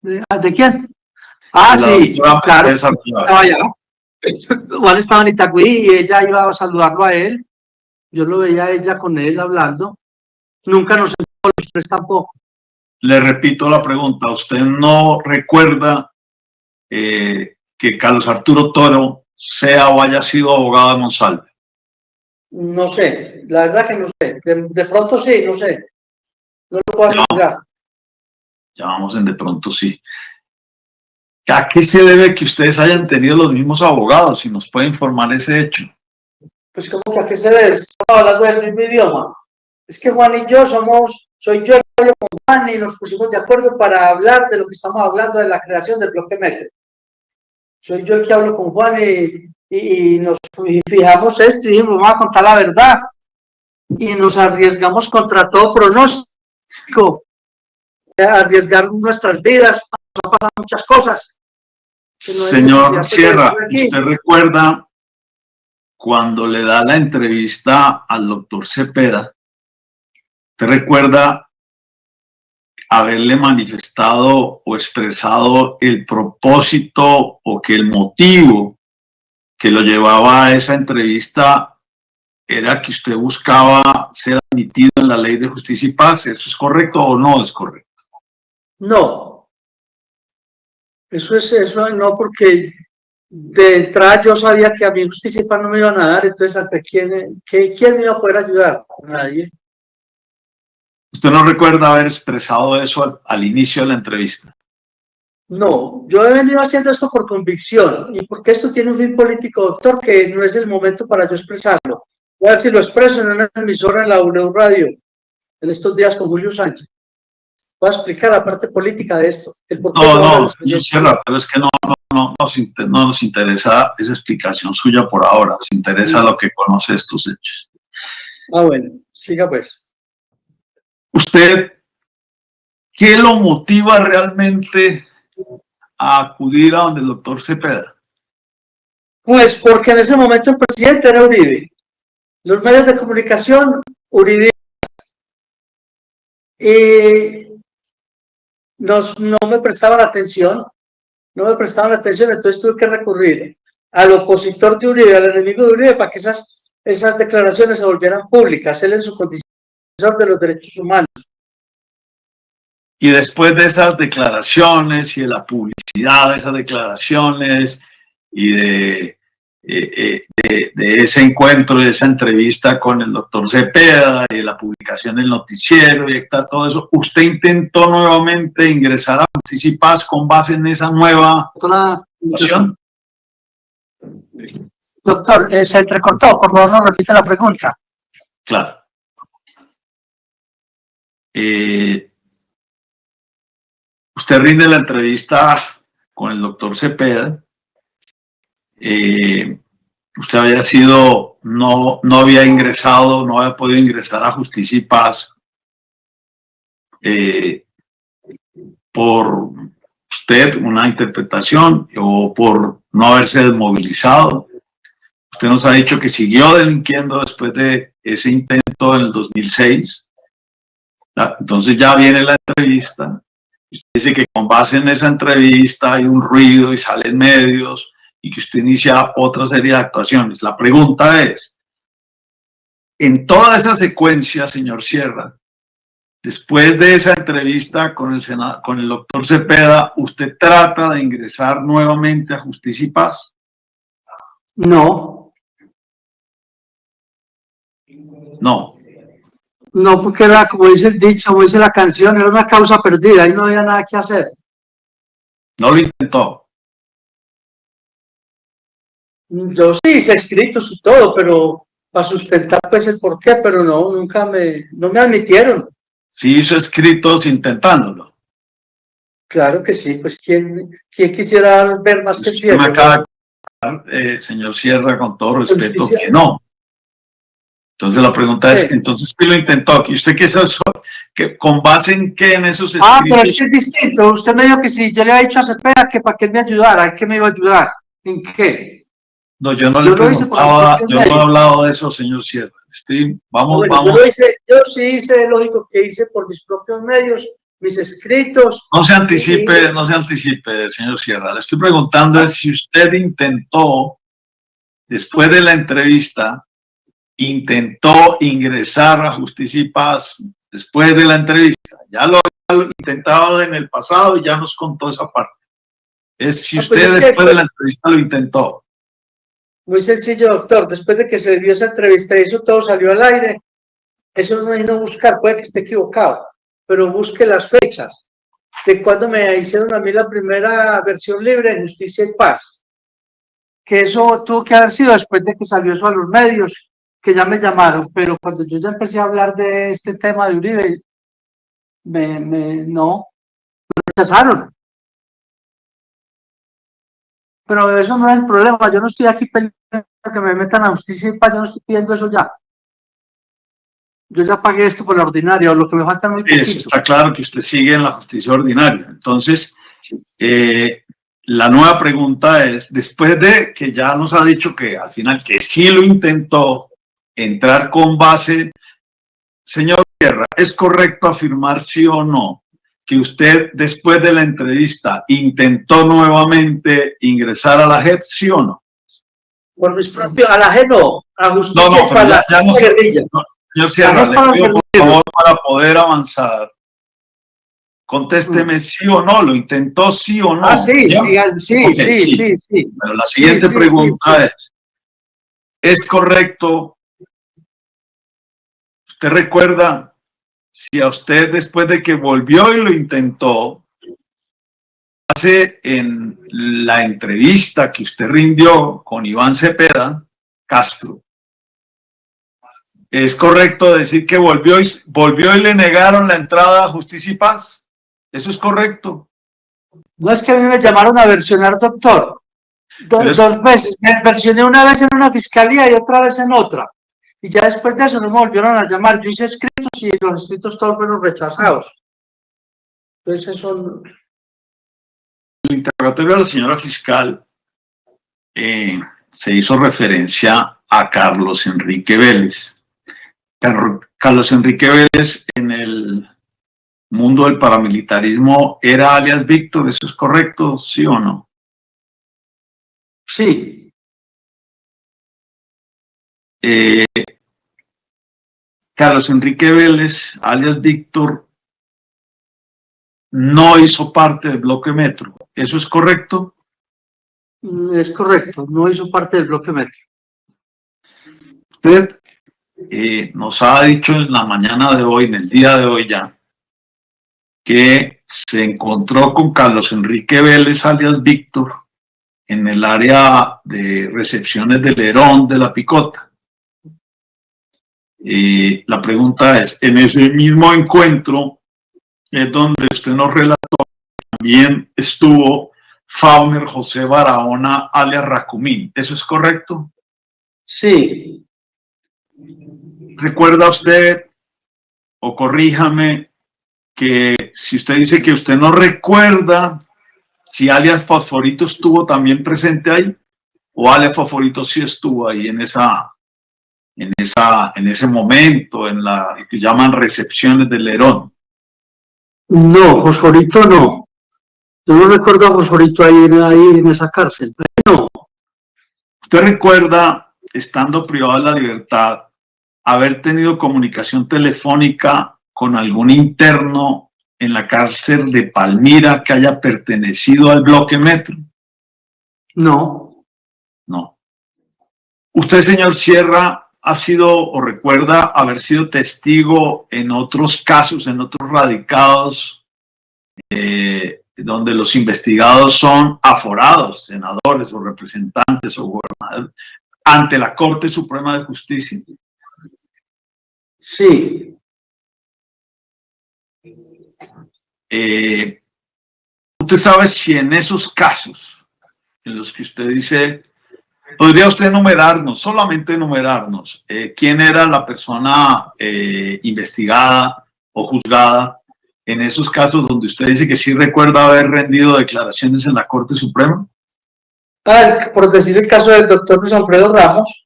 ¿De quién? Ah, sí, claro. Estaba allá. Juan estaba en Itagüí y ella iba a saludarlo a él. Yo lo veía a ella con él hablando. Nunca nos sentamos los tres tampoco. Le repito la pregunta. ¿Usted no recuerda que Carlos Arturo Toro sea o haya sido abogado de Monsalve? No sé, la verdad que no sé. De pronto sí, no sé. No lo puedo asegurar. Ya vamos en de pronto sí. ¿A qué se debe que ustedes hayan tenido los mismos abogados? Si nos puede informar ese hecho. Pues como que a qué se debe, estamos hablando del mismo idioma. Es que Juan y yo soy yo el que hablo con Juan y nos pusimos de acuerdo para hablar de lo que estamos hablando de la creación del bloque Metro. Soy yo el que hablo con Juan y nos fijamos esto y dijimos, vamos a contar la verdad. Y nos arriesgamos contra todo pronóstico, arriesgar nuestras vidas, han pasado muchas cosas. Señor Sierra, ¿usted recuerda cuando le da la entrevista al doctor Cepeda? ¿Usted recuerda haberle manifestado o expresado el propósito o que el motivo que lo llevaba a esa entrevista era que usted buscaba ser admitido en la Ley de Justicia y Paz? ¿Eso es correcto o no es correcto? No. Eso no, porque de entrada yo sabía que a mi Justicia y Paz no me iban a dar, entonces ¿ante quién me iba a poder ayudar? Nadie. ¿Usted no recuerda haber expresado eso al inicio de la entrevista? No, yo he venido haciendo esto por convicción y porque esto tiene un fin político, doctor, que no es el momento para yo expresarlo. Voy a ver si lo expreso en una emisora en la W Radio en estos días con Julio Sánchez. voy a explicar la parte política de esto. El por qué No, señor Sierra, pero es que no nos interesa esa explicación suya por ahora, nos interesa lo que conoce estos hechos. Ah, bueno, siga pues. ¿Usted qué lo motiva realmente a acudir a donde el doctor Cepeda? Pues porque en ese momento el presidente era Uribe. Los medios de comunicación, Uribe. No me prestaban atención, entonces tuve que recurrir al opositor de Uribe, al enemigo de Uribe, para que esas declaraciones se volvieran públicas, él en su condición de los derechos humanos. Y después de esas declaraciones y de la publicidad de esas declaraciones y de ese encuentro, de esa entrevista con el doctor Cepeda y de la publicación del noticiero y todo eso, ¿usted intentó nuevamente ingresar a Justicia y Paz con base en esa nueva situación? Doctor, se entrecortó, por favor no repita la pregunta. Claro. Usted rinde la entrevista con el doctor Cepeda. Usted había sido, no había ingresado, no había podido ingresar a Justicia y Paz por usted, una interpretación, o por no haberse desmovilizado. Usted nos ha dicho que siguió delinquiendo después de ese intento en el 2006. Entonces ya viene la entrevista. Usted dice que con base en esa entrevista hay un ruido y salen medios y que usted inicia otra serie de actuaciones. La pregunta es, en toda esa secuencia, señor Sierra, después de esa entrevista con el doctor Cepeda, ¿usted trata de ingresar nuevamente a Justicia y Paz? No, porque era, como dice el dicho, como dice la canción, era una causa perdida, ahí no había nada que hacer. No lo intentó. Yo sí hice escritos y todo, pero para sustentar pues el porqué, pero no, no me admitieron. Sí hizo escritos intentándolo. Claro que sí, pues ¿quién quisiera ver más que el cielo? Me acaba de decir, señor Sierra, con todo respeto, Justicia. que no. Entonces la pregunta es, Sí. entonces, ¿qué lo intentó? ¿Y usted qué es eso? ¿Con base en qué en esos escritos? Ah, pero es que es distinto. Usted me dijo que si yo le había dicho a Cepeda que para que él me ayudara, ¿en qué me iba a ayudar? ¿En qué? No, yo no le preguntaba, yo no he hablado de eso, señor Sierra. Vamos. Yo sí hice, lógico que hice por mis propios medios, mis escritos. No se anticipe, señor Sierra. Le estoy preguntando es si usted intentó, después de la entrevista, intentó ingresar a Justicia y Paz después de la entrevista. Ya lo había intentado en el pasado y ya nos contó esa parte. Es si usted después de la entrevista lo intentó. Muy sencillo, doctor. Después de que se dio esa entrevista y eso todo salió al aire, eso no hay no buscar, puede que esté equivocado, pero busque las fechas de cuando me hicieron a mí la primera versión libre de Justicia y Paz. Que eso tuvo que haber sido después de que salió eso a los medios, que ya me llamaron, pero cuando yo ya empecé a hablar de este tema de Uribe, no, me rechazaron. Pero eso no es el problema, yo no estoy aquí peleando que me metan a Justicia y Paz, yo no estoy pidiendo eso ya. Yo ya pagué esto por la ordinaria, lo que me falta muy poquito. Eso está claro que usted sigue en la justicia ordinaria. Entonces, la nueva pregunta es, después de que ya nos ha dicho que al final que sí lo intentó entrar con base, señor Sierra, ¿es correcto afirmar sí o no que usted después de la entrevista intentó nuevamente ingresar a la JEP, sí o no? Por mis propios, a la JEP no, a Justicia No, pero ya no, guerrilla. No, señor Sierra, le pido por favor para poder avanzar, contésteme sí o no, lo intentó sí o no. Ah, sí, digan, sí. Pero la siguiente pregunta ¿es correcto? ¿Usted recuerda si a usted después de que volvió y lo intentó, hace en la entrevista que usted rindió con Iván Cepeda Castro, ¿es correcto decir que volvió y le negaron la entrada a Justicia y Paz? ¿Eso es correcto? No es que a mí me llamaron a versionar, doctor. Pero es- Dos veces. Me versioné una vez en una fiscalía y otra vez en otra. Y ya después de eso no me volvieron a llamar. Yo hice escritos y los escritos todos fueron rechazados. Entonces eso... El interrogatorio de la señora fiscal se hizo referencia a Carlos Enrique Vélez. Carlos Enrique Vélez en el mundo del paramilitarismo era alias Víctor, ¿eso es correcto? ¿Sí o no? Sí. Carlos Enrique Vélez, alias Víctor, no hizo parte del bloque Metro, ¿eso es correcto? Es correcto. No hizo parte del bloque Metro. Usted nos ha dicho en la mañana de hoy, en el día de hoy ya, que se encontró con Carlos Enrique Vélez, alias Víctor, en el área de recepciones del Herón de la Picota. La pregunta es, en ese mismo encuentro es donde usted nos relató que también estuvo Fauner José Barahona, alias Racumín, ¿eso es correcto? Sí. ¿Recuerda usted, o corríjame, que si usted dice que usted no recuerda si alias Fosforito estuvo también presente ahí, o alias Fosforito sí estuvo ahí en ese momento, en la que llaman recepciones del Herón? No, Fosforito no. Yo no recuerdo a Fosforito ahí en esa cárcel. No. ¿Usted recuerda, estando privado de la libertad, haber tenido comunicación telefónica con algún interno en la cárcel de Palmira que haya pertenecido al bloque Metro? No. No. ¿Usted, señor Sierra, ha sido o recuerda haber sido testigo en otros casos, en otros radicados, donde los investigados son aforados, senadores o representantes o gobernadores, ante la Corte Suprema de Justicia? Sí. ¿Usted sabe si en esos casos en los que usted dice, podría usted enumerarnos, solamente enumerarnos, quién era la persona investigada o juzgada en esos casos donde usted dice que sí recuerda haber rendido declaraciones en la Corte Suprema? Por decir el caso del doctor Luis Alfredo Ramos,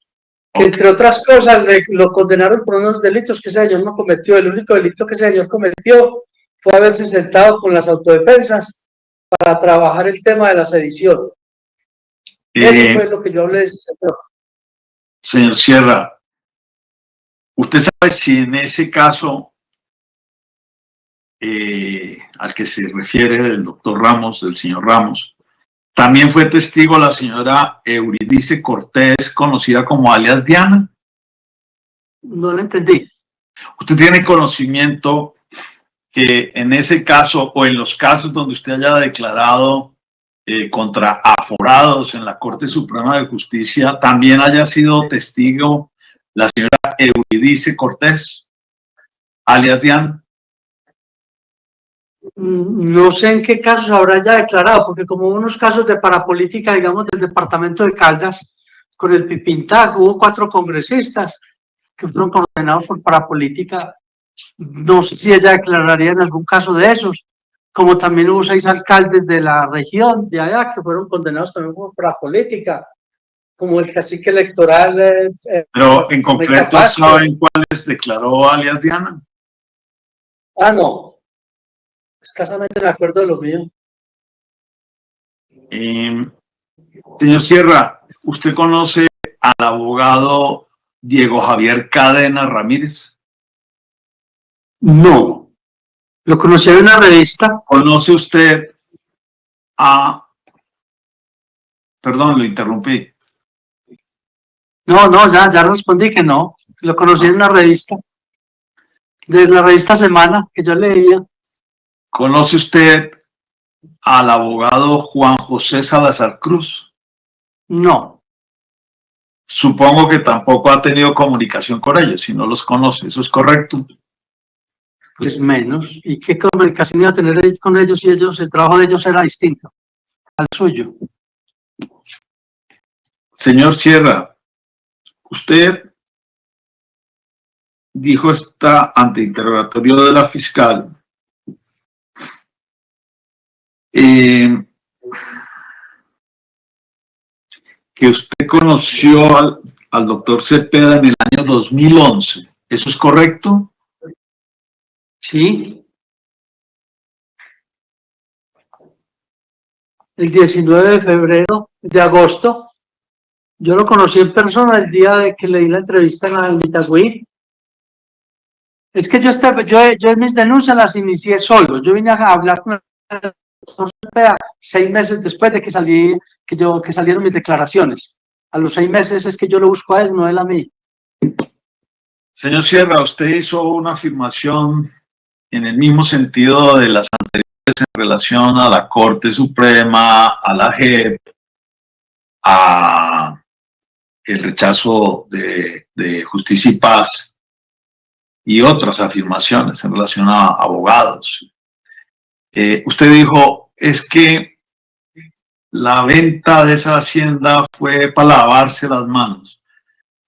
que entre otras cosas lo condenaron por unos delitos que ese señor no cometió. El único delito que ese señor cometió fue haberse sentado con las autodefensas para trabajar el tema de la sedición. Eso fue lo que yo hablé de ese señor. Señor Sierra, ¿usted sabe si en ese caso al que se refiere del doctor Ramos, del señor Ramos, también fue testigo la señora Euridice Cortés, conocida como alias Diana? No lo entendí. ¿Usted tiene conocimiento que en ese caso o en los casos donde usted haya declarado contra aforados en la Corte Suprema de Justicia también haya sido testigo la señora Euridice Cortés, alias Diana? No sé en qué casos habrá ya declarado, porque como hubo unos casos de parapolítica, digamos, del departamento de Caldas, con el Pipintac, hubo 4 congresistas que fueron condenados por parapolítica. No sé si ella declararía en algún caso de esos, como también hubo 6 alcaldes de la región de allá que fueron condenados también por parapolítica, como el cacique electoral. Pero en concreto, ¿saben cuáles declaró alias Diana? No. Escasamente me acuerdo de lo mío. Señor Sierra, ¿usted conoce al abogado Diego Javier Cadena Ramírez? No. Lo conocí en una revista. ¿Conoce usted a... Perdón, lo interrumpí. No, ya respondí que no. Lo conocí en una revista. De la revista Semana, que yo leía. ¿Conoce usted al abogado Juan José Salazar Cruz? No. Supongo que tampoco ha tenido comunicación con ellos, si no los conoce, ¿eso es correcto? Pues menos. ¿Y qué comunicación iba a tener con ellos si ellos, el trabajo de ellos era distinto al suyo? Señor Sierra, usted dijo ante interrogatorio de la fiscal que usted conoció al doctor Cepeda en el año 2011. ¿Eso es correcto? Sí. El 19 de agosto, yo lo conocí en persona el día de que le di la entrevista en Itagüí. Es que yo mis denuncias las inicié solo. Yo vine a hablar con el doctor Cepeda 6 meses después de que salieron mis declaraciones. A los 6 meses es que yo lo busco a él, no él a mí. Señor Sierra, usted hizo una afirmación en el mismo sentido de las anteriores en relación a la Corte Suprema, a la JEP, a el rechazo de Justicia y Paz y otras afirmaciones en relación a abogados. Usted dijo, es que la venta de esa hacienda fue para lavarse las manos.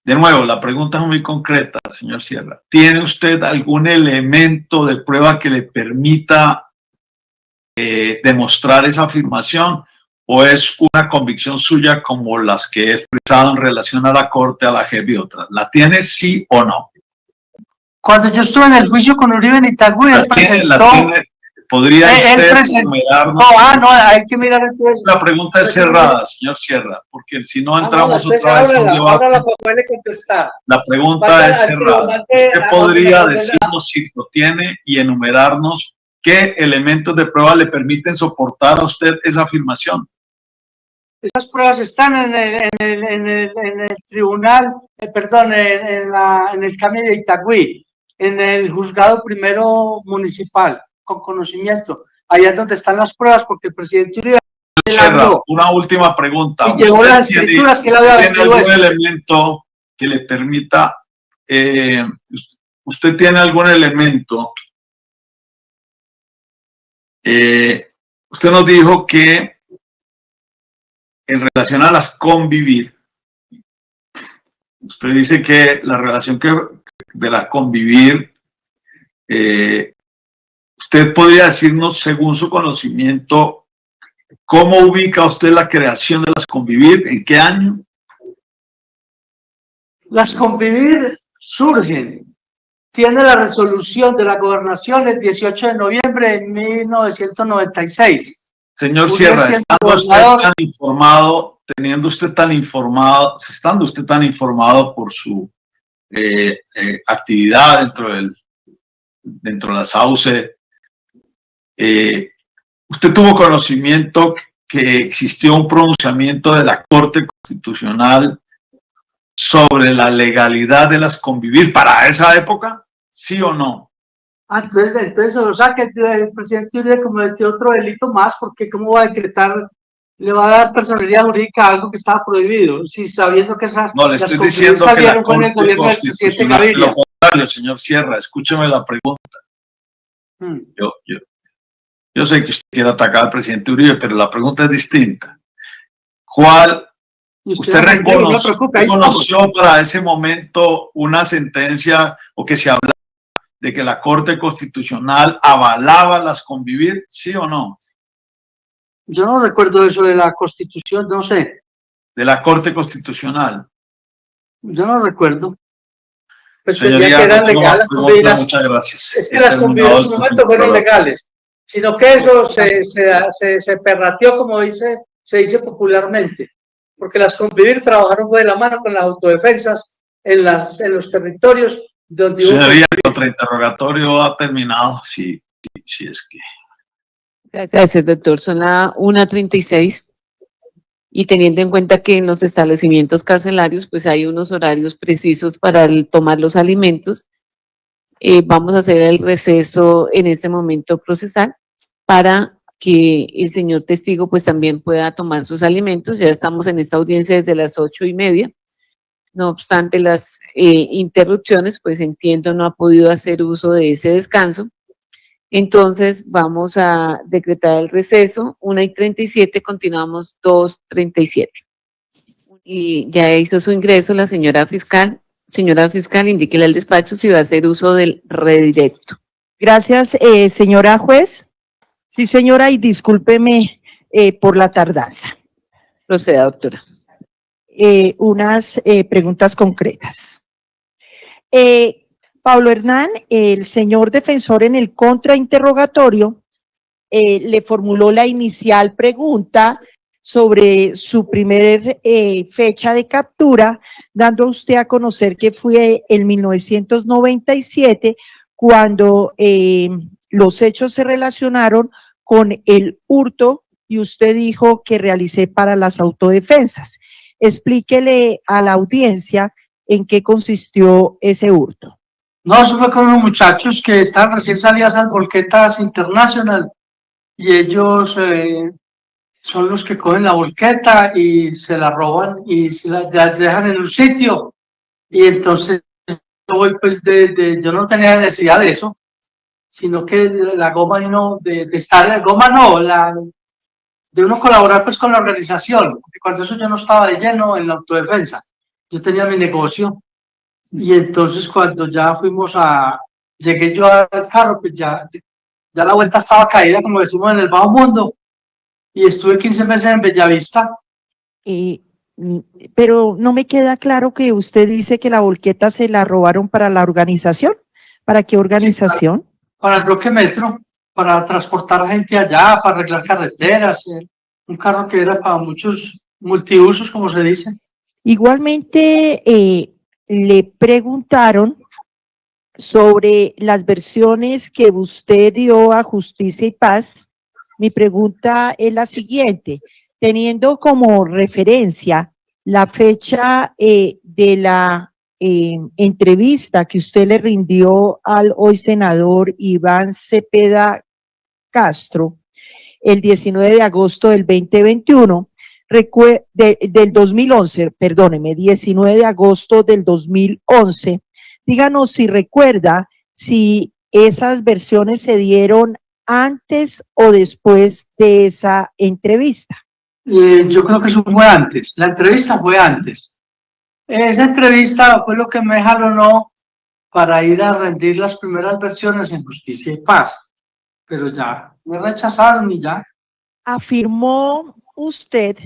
De nuevo, la pregunta es muy concreta, señor Sierra. ¿Tiene usted algún elemento de prueba que le permita demostrar esa afirmación? ¿O es una convicción suya como las que he expresado en relación a la Corte, a la JEP y otras? ¿La tiene sí o no? Cuando yo estuve en el juicio con Uribe en Itagüí, él presentó... ¿Podría usted enumerarnos? No, hay que mirar entonces. La pregunta es cerrada, señor Sierra, porque si no entramos otra vez en un debate. Ahora la puede contestar. La pregunta es cerrada. ¿Usted podría decirnos si lo tiene y enumerarnos qué elementos de prueba le permiten soportar a usted esa afirmación? Esas pruebas están en el tribunal, en el CAMI de Itagüí, en el juzgado primero municipal, con conocimiento. Allá es donde están las pruebas, porque el presidente Uribe... Una última pregunta. Y llevó las escrituras que le había ¿Tiene algún elemento que le permita... usted tiene algún elemento... usted nos dijo que en relación a las convivir, usted dice que la relación de las convivir, usted podría decirnos, según su conocimiento, ¿cómo ubica usted la creación de las convivir? ¿En qué año? Las convivir surgen. Tiene la resolución de la gobernación el 18 de noviembre de 1996. Señor Sierra, estando usted tan informado por su actividad dentro de la SAUCE, ¿usted tuvo conocimiento que existió un pronunciamiento de la Corte Constitucional sobre la legalidad de las convivir para esa época? ¿Sí o no? Entonces, o sea, que el presidente Uribe cometió otro delito más, porque ¿cómo va a decretar, le va a dar personalidad jurídica a algo que estaba prohibido? Si sabiendo que esas... No, le estoy diciendo que la Corte Constitucional, lo contrario, señor Sierra, escúcheme la pregunta. Yo sé que usted quiere atacar al presidente Uribe, pero la pregunta es distinta. ¿Cuál... ¿Usted reconoció para ese momento una sentencia o que se habla de que la Corte Constitucional avalaba las convivir, sí o no? Yo no recuerdo eso de la Constitución, no sé. ¿De la Corte Constitucional? Yo no recuerdo. Pues señoría, que eran legales, muchas gracias. Es que las convivir en su momento fueron legales, sino que eso se perrateó, como se dice popularmente, porque las convivir trabajaron de la mano con las autodefensas en los territorios donde señoría, el contrainterrogatorio ha terminado, si es que... Gracias, doctor. Son las 1:36 y teniendo en cuenta que en los establecimientos carcelarios pues hay unos horarios precisos para tomar los alimentos, vamos a hacer el receso en este momento procesal para que el señor testigo pues también pueda tomar sus alimentos. Ya estamos en esta audiencia desde las 8:30. No obstante las interrupciones, pues entiendo no ha podido hacer uso de ese descanso Entonces vamos a decretar el receso, 1:37, continuamos 2:37. Y ya hizo su ingreso la señora fiscal. Señora fiscal, indíquele al despacho si va a hacer uso del redirecto. Gracias, señora juez. Sí, señora, y discúlpeme por la tardanza. Proceda, doctora. Unas preguntas concretas. Pablo Hernán, el señor defensor en el contrainterrogatorio le formuló la inicial pregunta sobre su primer fecha de captura, dando a usted a conocer que fue en 1997 cuando los hechos se relacionaron con el hurto y usted dijo que realicé para las autodefensas. Explíquele a la audiencia en qué consistió ese hurto. No, eso fue con unos muchachos que estaban recién salidas a Volquetas International y ellos son los que cogen la volqueta y se la roban y se la dejan en un sitio. Y entonces pues yo no tenía necesidad de eso, sino que la goma de estar, goma no, de uno colaborar pues con la organización, porque cuando eso yo no estaba de lleno en la autodefensa, yo tenía mi negocio. Y entonces cuando ya llegué yo al carro, pues ya la vuelta estaba caída, como decimos en el bajo mundo, y estuve 15 meses en Bellavista. Pero no me queda claro que usted dice que la volqueta se la robaron para la organización. ¿Para qué organización? Sí, para el bloque metro, para transportar gente allá, para arreglar carreteras, un carro que era para muchos multiusos, como se dice. Igualmente, le preguntaron sobre las versiones que usted dio a Justicia y Paz. Mi pregunta es la siguiente, teniendo como referencia la fecha de la entrevista que usted le rindió al hoy senador Iván Cepeda Castro, el 19 de agosto del 2021, del 2011, perdóneme, 19 de agosto del 2011, díganos si recuerda si esas versiones se dieron antes o después de esa entrevista. Yo creo que eso fue antes, la entrevista fue antes. Esa entrevista fue lo que me jalonó para ir a rendir las primeras versiones en Justicia y Paz, pero ya me rechazaron y ya. Afirmó usted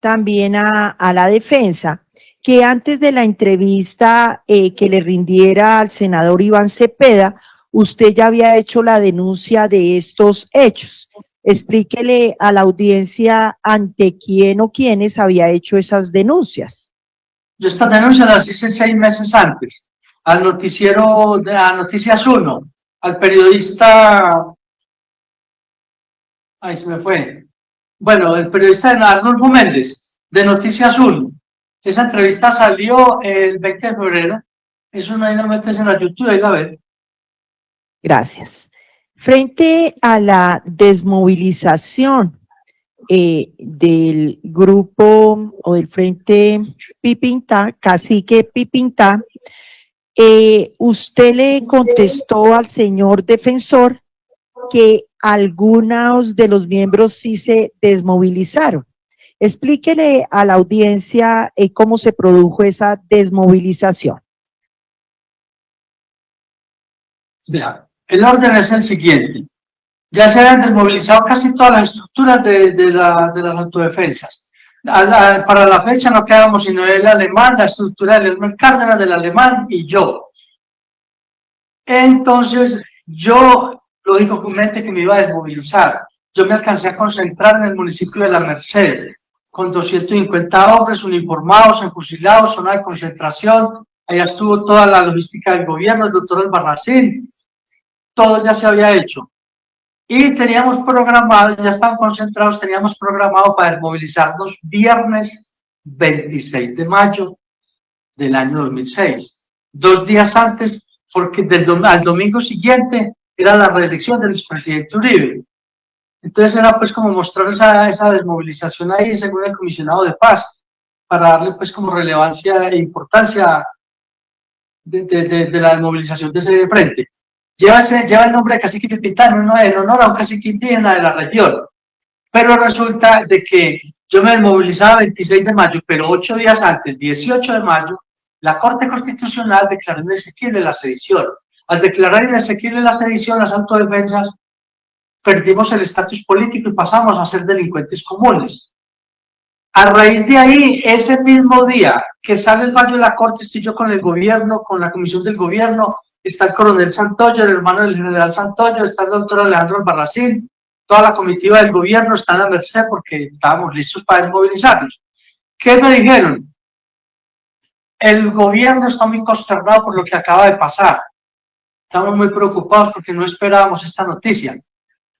también a la defensa que antes de la entrevista que le rindiera al senador Iván Cepeda, usted ya había hecho la denuncia de estos hechos. Explíquele a la audiencia ante quién o quiénes había hecho esas denuncias. Yo estas denuncias las hice 6 meses antes, al noticiero, a Noticias 1, al periodista, ahí se me fue, bueno, el periodista Arnulfo Méndez, de Noticias 1. Esa entrevista salió el 20 de febrero, eso no hay no metes en la YouTube, ahí la ven. Gracias. Frente a la desmovilización del grupo o del Frente Pipintá, Cacique Pipintá, usted le contestó al señor defensor que algunos de los miembros sí se desmovilizaron. Explíquele a la audiencia cómo se produjo esa desmovilización. Vea, el orden es el siguiente. Ya se habían desmovilizado casi todas las estructuras de las autodefensas. Para la fecha no quedábamos sino el alemán, la estructura del Hermes Cárdenas, del alemán y yo. Entonces, yo, lógicamente que me iba a desmovilizar. Yo me alcancé a concentrar en el municipio de La Merced, con 250 hombres uniformados, enfusilados, zona de concentración. Allá estuvo toda la logística del gobierno, el doctor Albarracín. Todo ya se había hecho. Y teníamos programado, ya estaban concentrados, teníamos programado para desmovilizarnos viernes 26 de mayo del año 2006. 2 días antes, porque al domingo siguiente era la reelección del expresidente Uribe. Entonces era pues como mostrar esa desmovilización ahí según el comisionado de paz, para darle pues como relevancia e importancia de la desmovilización de ese frente. lleva el nombre de cacique Pipitano, ¿no? En honor a un cacique indígena de la región. Pero resulta de que yo me movilizaba el 26 de mayo, pero 8 días antes, 18 de mayo, la Corte Constitucional declaró inexequible la sedición. Al declarar inexequible la sedición, las autodefensas perdimos el estatus político y pasamos a ser delincuentes comunes. A raíz de ahí, ese mismo día que sale el fallo de la Corte, estoy yo con el gobierno, con la comisión del gobierno, está el coronel Santoyo, el hermano del general Santoyo, está el doctor Alejandro Albarracín, toda la comitiva del gobierno está en la merced porque estábamos listos para desmovilizarnos. ¿Qué me dijeron? El gobierno está muy consternado por lo que acaba de pasar. Estamos muy preocupados porque no esperábamos esta noticia.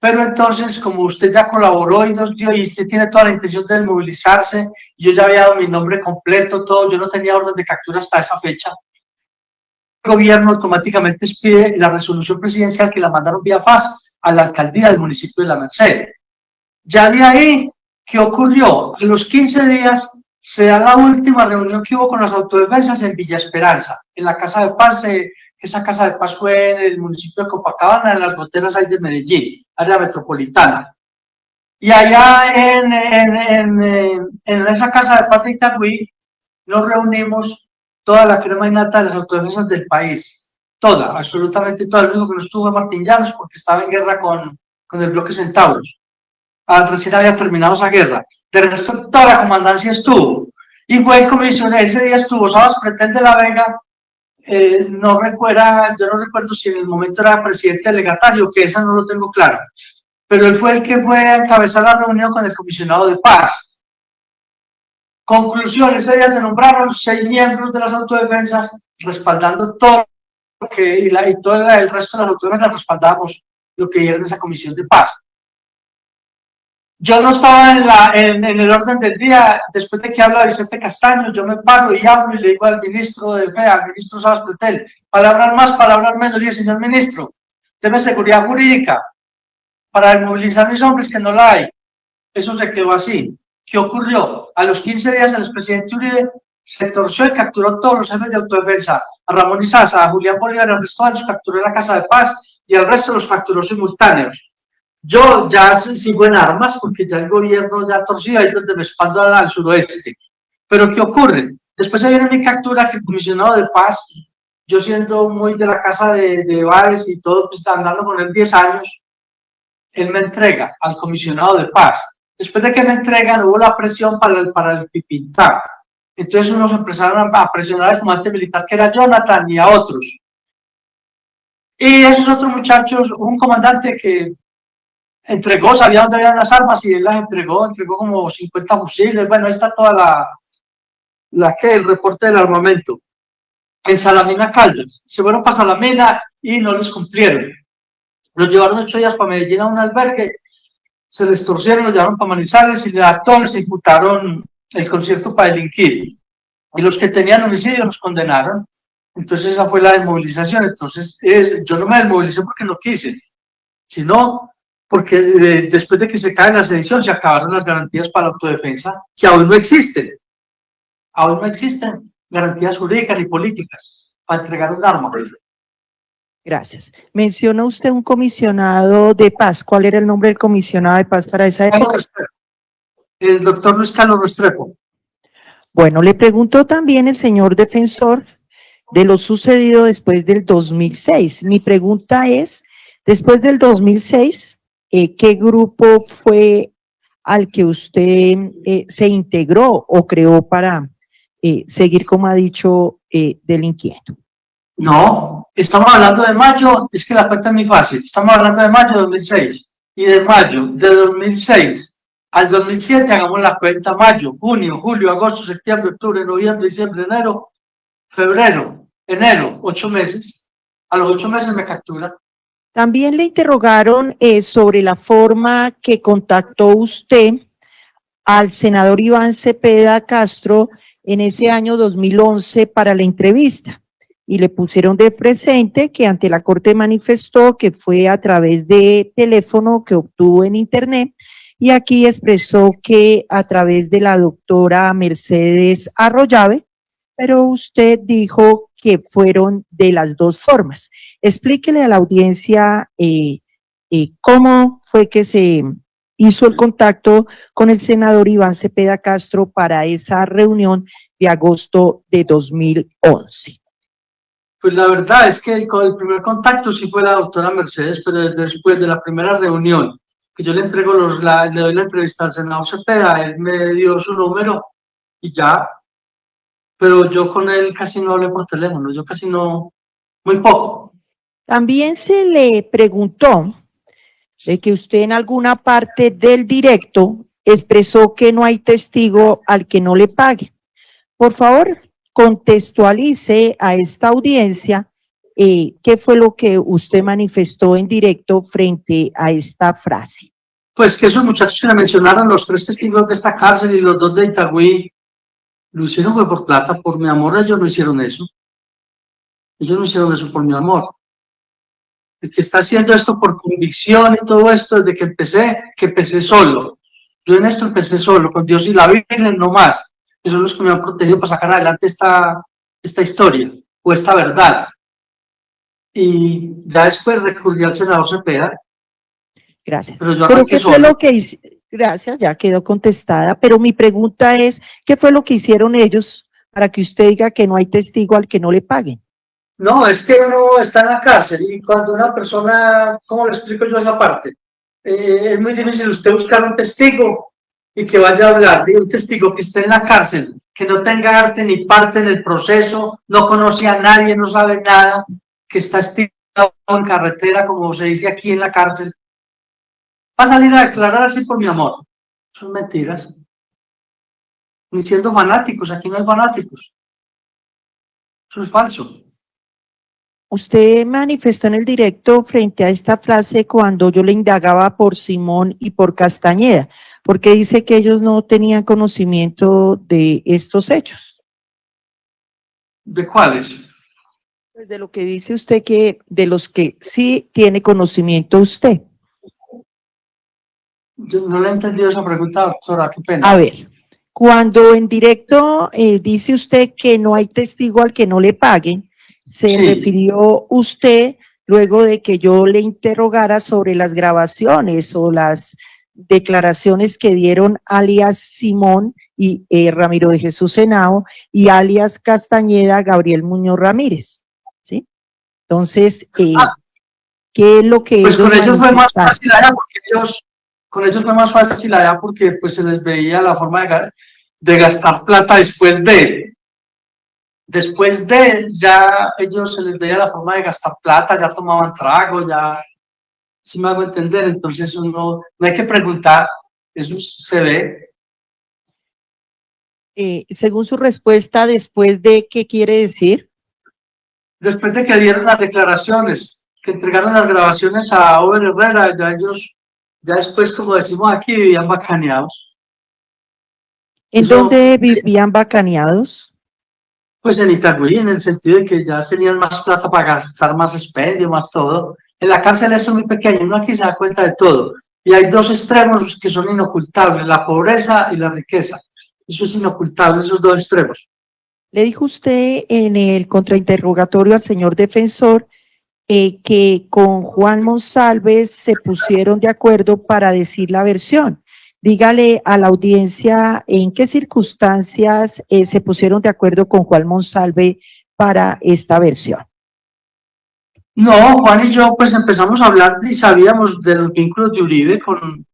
Pero entonces, como usted ya colaboró y nos dio, y usted tiene toda la intención de desmovilizarse, yo ya había dado mi nombre completo, todo, yo no tenía orden de captura hasta esa fecha, el gobierno automáticamente expide la resolución presidencial que la mandaron vía FAS a la alcaldía del municipio de La Merced. Ya de ahí, ¿qué ocurrió? A los 15 días se da la última reunión que hubo con las autodefensas en Villa Esperanza, en la Casa de Paz. Esa Casa de Paz fue en el municipio de Copacabana, en las goteras ahí de Medellín, área metropolitana. Y allá en esa Casa de Paz de Itagüí nos reunimos toda la crema innata de las autodefensas del país. Toda, absolutamente toda. El único que no estuvo fue Martín Llanos porque estaba en guerra con el bloque Centauros. Recién había terminado esa guerra. De resto, toda la comandancia estuvo. Y fue el comisionado, ese día estuvo Sabas Pretel de la Vega. Yo no recuerdo si en el momento era presidente delegatario, que esa no lo tengo claro, pero él fue el que fue a encabezar la reunión con el comisionado de paz. Conclusión, ese día se nombraron 6 miembros de las autodefensas, respaldando todo lo que, y todo el resto de las autodefensas respaldamos lo que era esa comisión de paz. Yo no estaba en el orden del día. Después de que habla Vicente Castaño, yo me paro y hablo y le digo al ministro de Fe, al ministro Sabas Pretel, palabras más, palabras menos, y el señor ministro, deme seguridad jurídica para desmovilizar mis hombres, que no la hay. Eso se quedó así. ¿Qué ocurrió? A los 15 días el expresidente Uribe se torció y capturó a todos los jefes de autodefensa, a Ramón Izaza, a Julián Bolívar, al resto los capturó en la Casa de Paz y al resto los capturó simultáneos. Yo ya sigo en armas porque ya el gobierno ya torció ahí donde me espaldo al suroeste. Pero ¿qué ocurre? Después se viene mi captura que el comisionado de paz, yo siendo muy de la casa de Báez y todo, pues andando con él 10 años, él me entrega al comisionado de paz. Después de que me entregan, hubo la presión para el Pipintá. Entonces unos empezaron a presionar al comandante militar que era Jonathan y a otros. Y esos otros muchachos, un comandante que entregó, sabía dónde habían las armas y él las entregó como 50 fusiles. Bueno, ahí está toda el reporte del armamento. En Salamina Caldas, se fueron para Salamina y no les cumplieron. Los llevaron 8 días para Medellín a un albergue, se les torcieron, los llevaron para Manizales y a todos les imputaron el concierto para delinquir. Y los que tenían homicidio los condenaron. Entonces esa fue la desmovilización. Entonces yo no me desmovilicé porque no quise, sino porque después de que se cae la sedición se acabaron las garantías para la autodefensa, que aún no existen. Aún no existen garantías jurídicas ni políticas para entregar un arma. Gracias. Menciona usted un comisionado de paz. ¿Cuál era el nombre del comisionado de paz para esa época? El doctor Luis Carlos Restrepo. Bueno, le preguntó también el señor defensor de lo sucedido después del 2006. Mi pregunta es, después del 2006, ¿qué grupo fue al que usted se integró o creó para seguir, como ha dicho, delinquiendo? No, estamos hablando de mayo, es que la cuenta es muy fácil, estamos hablando de mayo de 2006, y de mayo de 2006 al 2007 hagamos la cuenta: mayo, junio, julio, agosto, septiembre, octubre, noviembre, diciembre, enero, febrero, enero, 8 meses. A los 8 meses me capturan. También le interrogaron sobre la forma que contactó usted al senador Iván Cepeda Castro en ese año 2011 para la entrevista. Y le pusieron de presente que ante la Corte manifestó que fue a través de teléfono que obtuvo en internet, y aquí expresó que a través de la doctora Mercedes Arroyave, pero usted dijo que fueron de las dos formas. explíquele a la audiencia cómo fue que se hizo el contacto con el senador Iván Cepeda Castro para esa reunión de agosto de 2011. Pues la verdad es que el primer contacto sí fue la doctora Mercedes, pero después de la primera reunión, que yo le entrego le doy la entrevista al senador Cepeda, él me dio su número y ya, pero yo con él casi no hablé por teléfono, yo casi no, muy poco. También se le preguntó de que usted en alguna parte del directo expresó que no hay testigo al que no le pague. Por favor, contextualice a esta audiencia qué fue lo que usted manifestó en directo frente a esta frase. Pues que esos muchachos que le mencionaron, los 3 testigos de esta cárcel y los 2 de Itagüí, lo hicieron fue por plata, por mi amor. Ellos no hicieron eso. Ellos no hicieron eso por mi amor. El que está haciendo esto por convicción y todo esto, desde que empecé solo. Yo en esto empecé solo, con Dios y la Virgen, no más. Esos son los que me han protegido para sacar adelante esta historia, o esta verdad. Y ya después recurrí al senador Cepeda. Gracias. Pero yo ¿Pero arranqué qué fue solo. lo que hizo? Gracias, ya quedó contestada, pero mi pregunta es, ¿qué fue lo que hicieron ellos para que usted diga que no hay testigo al que no le paguen? No, es que uno está en la cárcel y cuando una persona, ¿cómo le explico yo esa parte? Es muy difícil usted buscar un testigo y que vaya a hablar de un testigo que esté en la cárcel, que no tenga arte ni parte en el proceso, no conoce a nadie, no sabe nada, que está estirado en carretera, como se dice aquí en la cárcel. Va a salir a declarar así por mi amor. Son mentiras. Ni siendo fanáticos, aquí no hay fanáticos. Eso es falso. Usted manifestó en el directo frente a esta frase cuando yo le indagaba por Simón y por Castañeda, porque dice que ellos no tenían conocimiento de estos hechos. ¿De cuáles? Pues de lo que dice usted que de los que sí tiene conocimiento usted. Yo no le he entendido esa pregunta, doctora, qué pena. A ver, cuando en directo dice usted que no hay testigo al que no le paguen, se Sí. refirió usted luego de que yo le interrogara sobre las grabaciones o las declaraciones que dieron alias Simón y Ramiro de Jesús Henao y alias Castañeda Gabriel Muñoz Ramírez, ¿sí? Entonces, ¿qué es lo que Pues ellos con ellos fue más manifestaron? fácil allá porque con ellos fue más fácil allá porque pues se les veía la forma de gastar plata después de ya ellos se les veía la forma de gastar plata, ya tomaban trago, ya, si me hago entender, entonces no hay que preguntar, eso se ve. Según su respuesta, después de, ¿qué quiere decir? Después de que dieron las declaraciones, que entregaron las grabaciones a Over Herrera, ya ellos, ya después, como decimos aquí, vivían bacaneados. ¿En Eso- dónde vivían bacaneados? Pues en Itagüí, en el sentido de que ya tenían más plata para gastar, más expendio, más todo. En la cárcel esto es muy pequeño, uno aquí se da cuenta de todo. Y hay 2 extremos que son inocultables, la pobreza y la riqueza. Eso es inocultable, esos 2 extremos. Le dijo usted en el contrainterrogatorio al señor defensor que con Juan Monsalves se pusieron de acuerdo para decir la versión. Dígale a la audiencia en qué circunstancias se pusieron de acuerdo con Juan Monsalve para esta versión. No, Juan y yo pues empezamos a hablar y sabíamos de los vínculos de Uribe con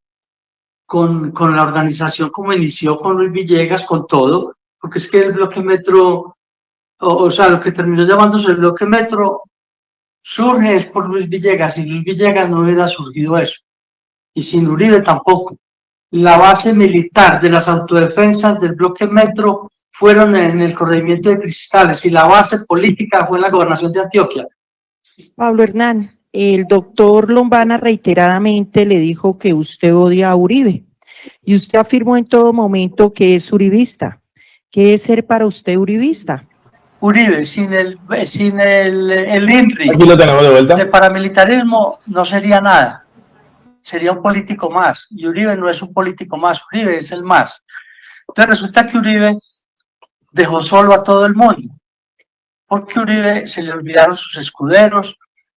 la organización, como inició con Luis Villegas, con todo, porque es que el bloque Metro, o sea, lo que terminó llamándose el bloque Metro, surge es por Luis Villegas, y Luis Villegas no hubiera surgido eso, y sin Uribe tampoco. La base militar de las autodefensas del bloque Metro fueron en el corregimiento de Cristales, y la base política fue en la gobernación de Antioquia. Pablo Hernán, el doctor Lombana reiteradamente le dijo que usted odia a Uribe y usted afirmó en todo momento que es uribista. ¿Qué es ser para usted uribista? Uribe, sin el INRI Aquí lo tenemos de vuelta. de paramilitarismo no sería nada. Sería un político más. Y Uribe no es un político más, Uribe es el más. Entonces resulta que Uribe dejó solo a todo el mundo. Porque Uribe se le olvidaron sus escuderos,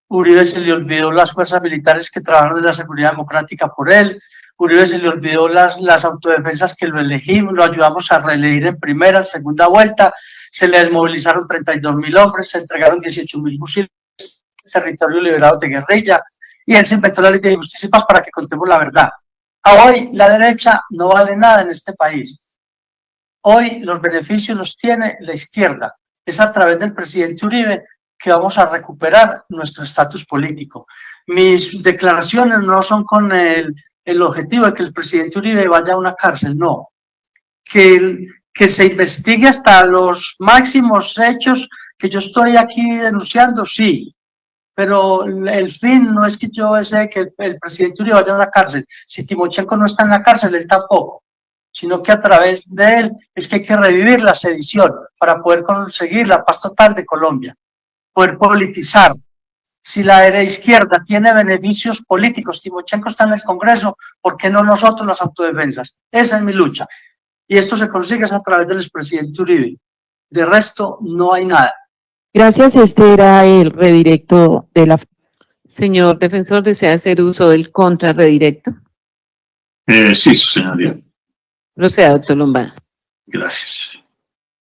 Uribe se le olvidó las fuerzas militares que trabajaron en la seguridad democrática por él. Uribe se le olvidó las autodefensas que lo elegimos, lo ayudamos a reelegir en primera, segunda vuelta. Se le desmovilizaron 32.000 hombres, se entregaron 18.000 fusiles, territorio liberado de guerrilla, y él se inventó la ley de justicia y paz para que contemos la verdad. Hoy la derecha no vale nada en este país. Hoy los beneficios los tiene la izquierda. Es a través del presidente Uribe que vamos a recuperar nuestro estatus político. Mis declaraciones no son con el objetivo de que el presidente Uribe vaya a una cárcel, no. Que se investigue hasta los máximos hechos que yo estoy aquí denunciando, sí. Pero el fin no es que yo desee que el presidente Uribe vaya a una cárcel. Si Timochenko no está en la cárcel, él tampoco. Sino que a través de él es que hay que revivir la sedición para poder conseguir la paz total de Colombia. Poder politizar. Si la izquierda tiene beneficios políticos, Timochenko está en el Congreso, ¿por qué no nosotros las autodefensas? Esa es mi lucha. Y esto se consigue a través del expresidente Uribe. De resto, no hay nada. Gracias, este era el redirecto de la... Señor defensor, ¿desea hacer uso del contrarredirecto? Sí, señoría. Proceda, doctor Lombana. Gracias.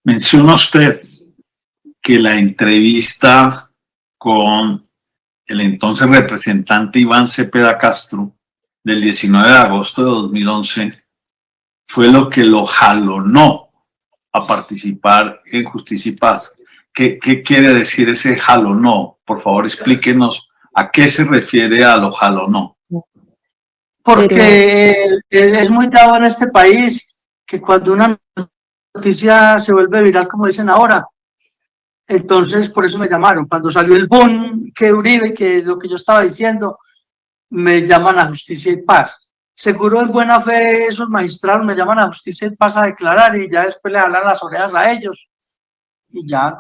Menciona usted que la entrevista con el entonces representante Iván Cepeda Castro del 19 de agosto de 2011 fue lo que lo jalonó a participar en Justicia y Paz. ¿Qué quiere decir ese jalonó? Por favor, explíquenos a qué se refiere a lo jalonó. Porque es muy dado en este país que cuando una noticia se vuelve viral, como dicen ahora, entonces por eso me llamaron. Cuando salió el boom que Uribe, que lo que yo estaba diciendo, me llaman a Justicia y Paz. Seguro en buena fe esos magistrados me llaman a Justicia y Paz a declarar y ya después le jalan las orejas a ellos. Y ya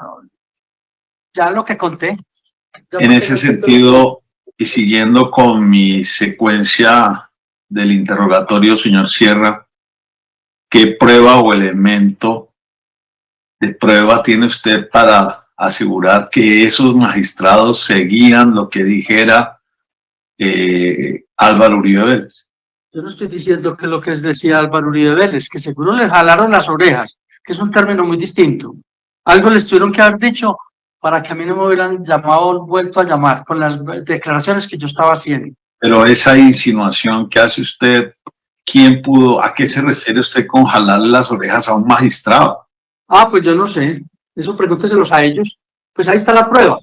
lo que conté. En ese sentido, y siguiendo con mi secuencia del interrogatorio, señor Sierra, ¿qué prueba o elemento de prueba tiene usted para asegurar que esos magistrados seguían lo que dijera Álvaro Uribe Vélez? Yo no estoy diciendo que lo que decía Álvaro Uribe Vélez, que seguro le jalaron las orejas, que es un término muy distinto. Algo les tuvieron que haber dicho para que a mí no me hubieran llamado, vuelto a llamar, con las declaraciones que yo estaba haciendo. Pero esa insinuación que hace usted, ¿quién pudo, a qué se refiere usted con jalarle las orejas a un magistrado? Ah, pues yo no sé, eso pregúnteselos a ellos, pues ahí está la prueba.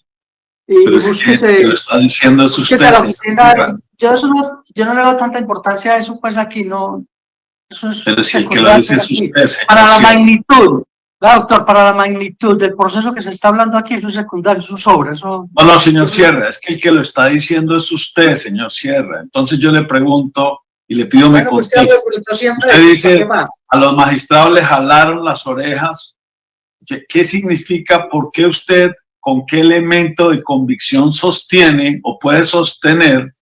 Y Pero es que lo está diciendo es usted. Yo no le doy tanta importancia a eso, pues aquí no. Eso es. Pero si el que lo dice es usted, señor. Para la magnitud, doctor, para la magnitud del proceso que se está hablando aquí, eso es secundario, eso sobra. Eso... No, señor Sierra, es que el que lo está diciendo es usted, señor Sierra. Entonces yo le pregunto y le pido me conteste. Usted dice, a los magistrados le jalaron las orejas. ¿Qué significa? ¿Por qué usted, con qué elemento de convicción sostiene o puede sostener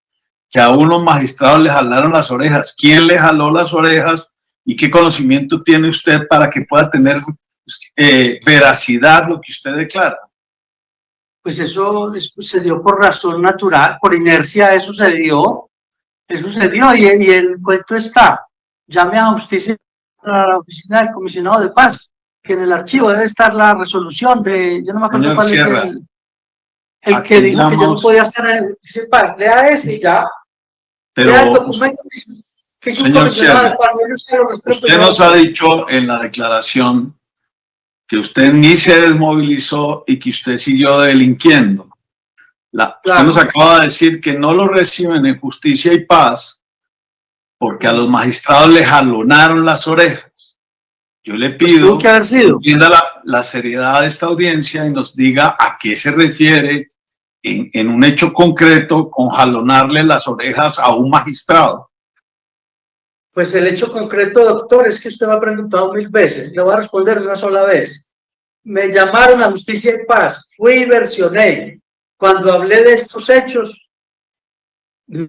que a unos magistrados le jalaron las orejas? ¿Quién le jaló las orejas? ¿Y qué conocimiento tiene usted para que pueda tener veracidad lo que usted declara? Pues eso se dio por razón natural, por inercia, eso se dio y el cuento está. Llame a Justicia, a la oficina del comisionado de paz, que en el archivo debe estar la resolución de, yo no me acuerdo cuál es el que dijo que yo no podía hacer en Justicia y Paz. Lea ese y ya. Pero, lea el documento que es un señor comisionado Sierra, de paz. Usted nos ha dicho en la declaración que usted ni se desmovilizó y que usted siguió delinquiendo. Usted nos acaba de decir que no lo reciben en Justicia y Paz porque a los magistrados le jalonaron las orejas. Yo le pido que entienda la seriedad de esta audiencia y nos diga a qué se refiere en un hecho concreto con jalonarle las orejas a un magistrado. Pues el hecho concreto, doctor, es que usted me ha preguntado 1000 veces, le voy a responder una sola vez. Me llamaron a Justicia y Paz, fui y versioné. Cuando hablé de estos hechos, me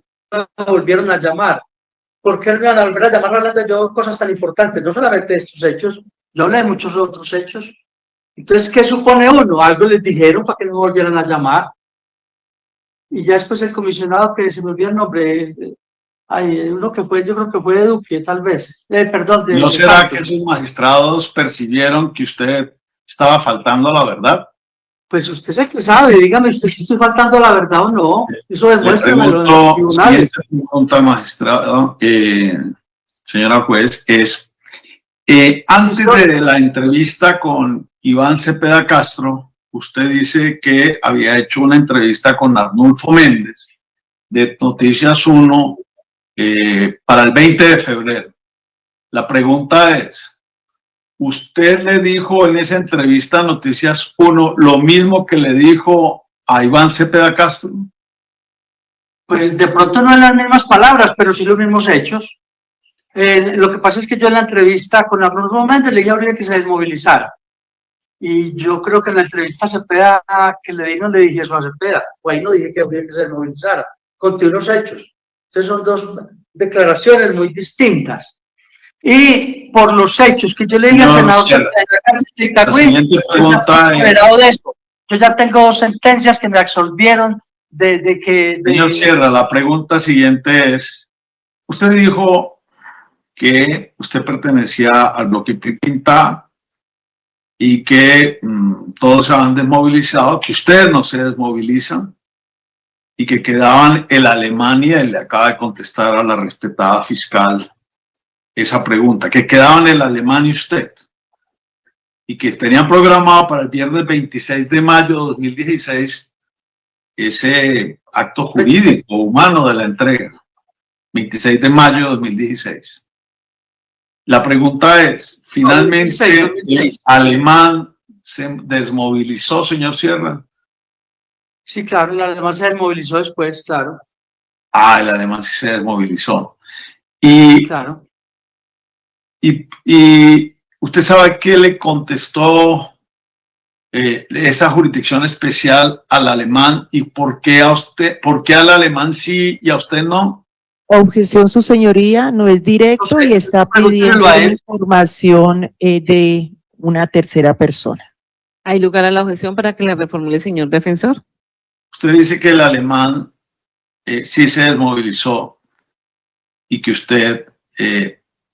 volvieron a llamar. ¿Por qué me van a volver a llamar hablando yo de cosas tan importantes? No solamente de estos hechos, yo hablé de muchos otros hechos. Entonces, ¿qué supone uno? Algo les dijeron para que no me volvieran a llamar. y ya después el comisionado, que se me olvidó el nombre, uno que fue, yo creo que fue de Duque, tal vez, perdón. ¿No será que esos magistrados percibieron que usted estaba faltando a la verdad? Pues usted es el que sabe, dígame usted si estoy faltando a la verdad o no. Eso demuéstramelo en los pregunto, tribunales. siguiente pregunta, magistrado, señora juez, es, antes de la entrevista con Iván Cepeda Castro, usted dice que había hecho una entrevista con Arnulfo Méndez de Noticias 1 para el 20 de febrero. La pregunta es, ¿usted le dijo en esa entrevista a Noticias 1 lo mismo que le dijo a Iván Cepeda Castro? Pues de pronto no en las mismas palabras, pero sí los mismos hechos. Lo que pasa es que yo en la entrevista con Arnulfo Méndez le dije a Uribe que se desmovilizara. Y yo creo que en la entrevista a Cepeda que le di no le dije eso a Cepeda, o ahí no dije que Uribe que se desmovilizara. Conté unos hechos. Entonces son dos declaraciones muy distintas. Y por los hechos que yo le dije al senador de la cárcel de Itagüí, yo ya tengo 2 sentencias que me absolvieron de que... Señor Sierra, la pregunta siguiente es, usted dijo que usted pertenecía al bloque Pipinta y que todos se han desmovilizado, que ustedes no se desmovilizan y que quedaban el Alemania, y le acaba de contestar a la respetada fiscal esa pregunta, que quedaban el Alemán y usted, y que tenían programado para el viernes 26 de mayo de 2016 ese acto jurídico humano de la entrega, 26 de mayo de 2016. La pregunta es, ¿finalmente el Alemán se desmovilizó, señor Sierra? Sí, claro, el Alemán se desmovilizó después, claro. Ah, el Alemán sí se desmovilizó. Y, claro. Y usted sabe qué le contestó esa jurisdicción especial al Alemán y por qué al Alemán sí y a usted no. Objeción, su señoría, no es directo y está pidiendo información de una tercera persona. ¿Hay lugar a la objeción para que la reformule el señor defensor? Usted dice que el Alemán sí se desmovilizó y que usted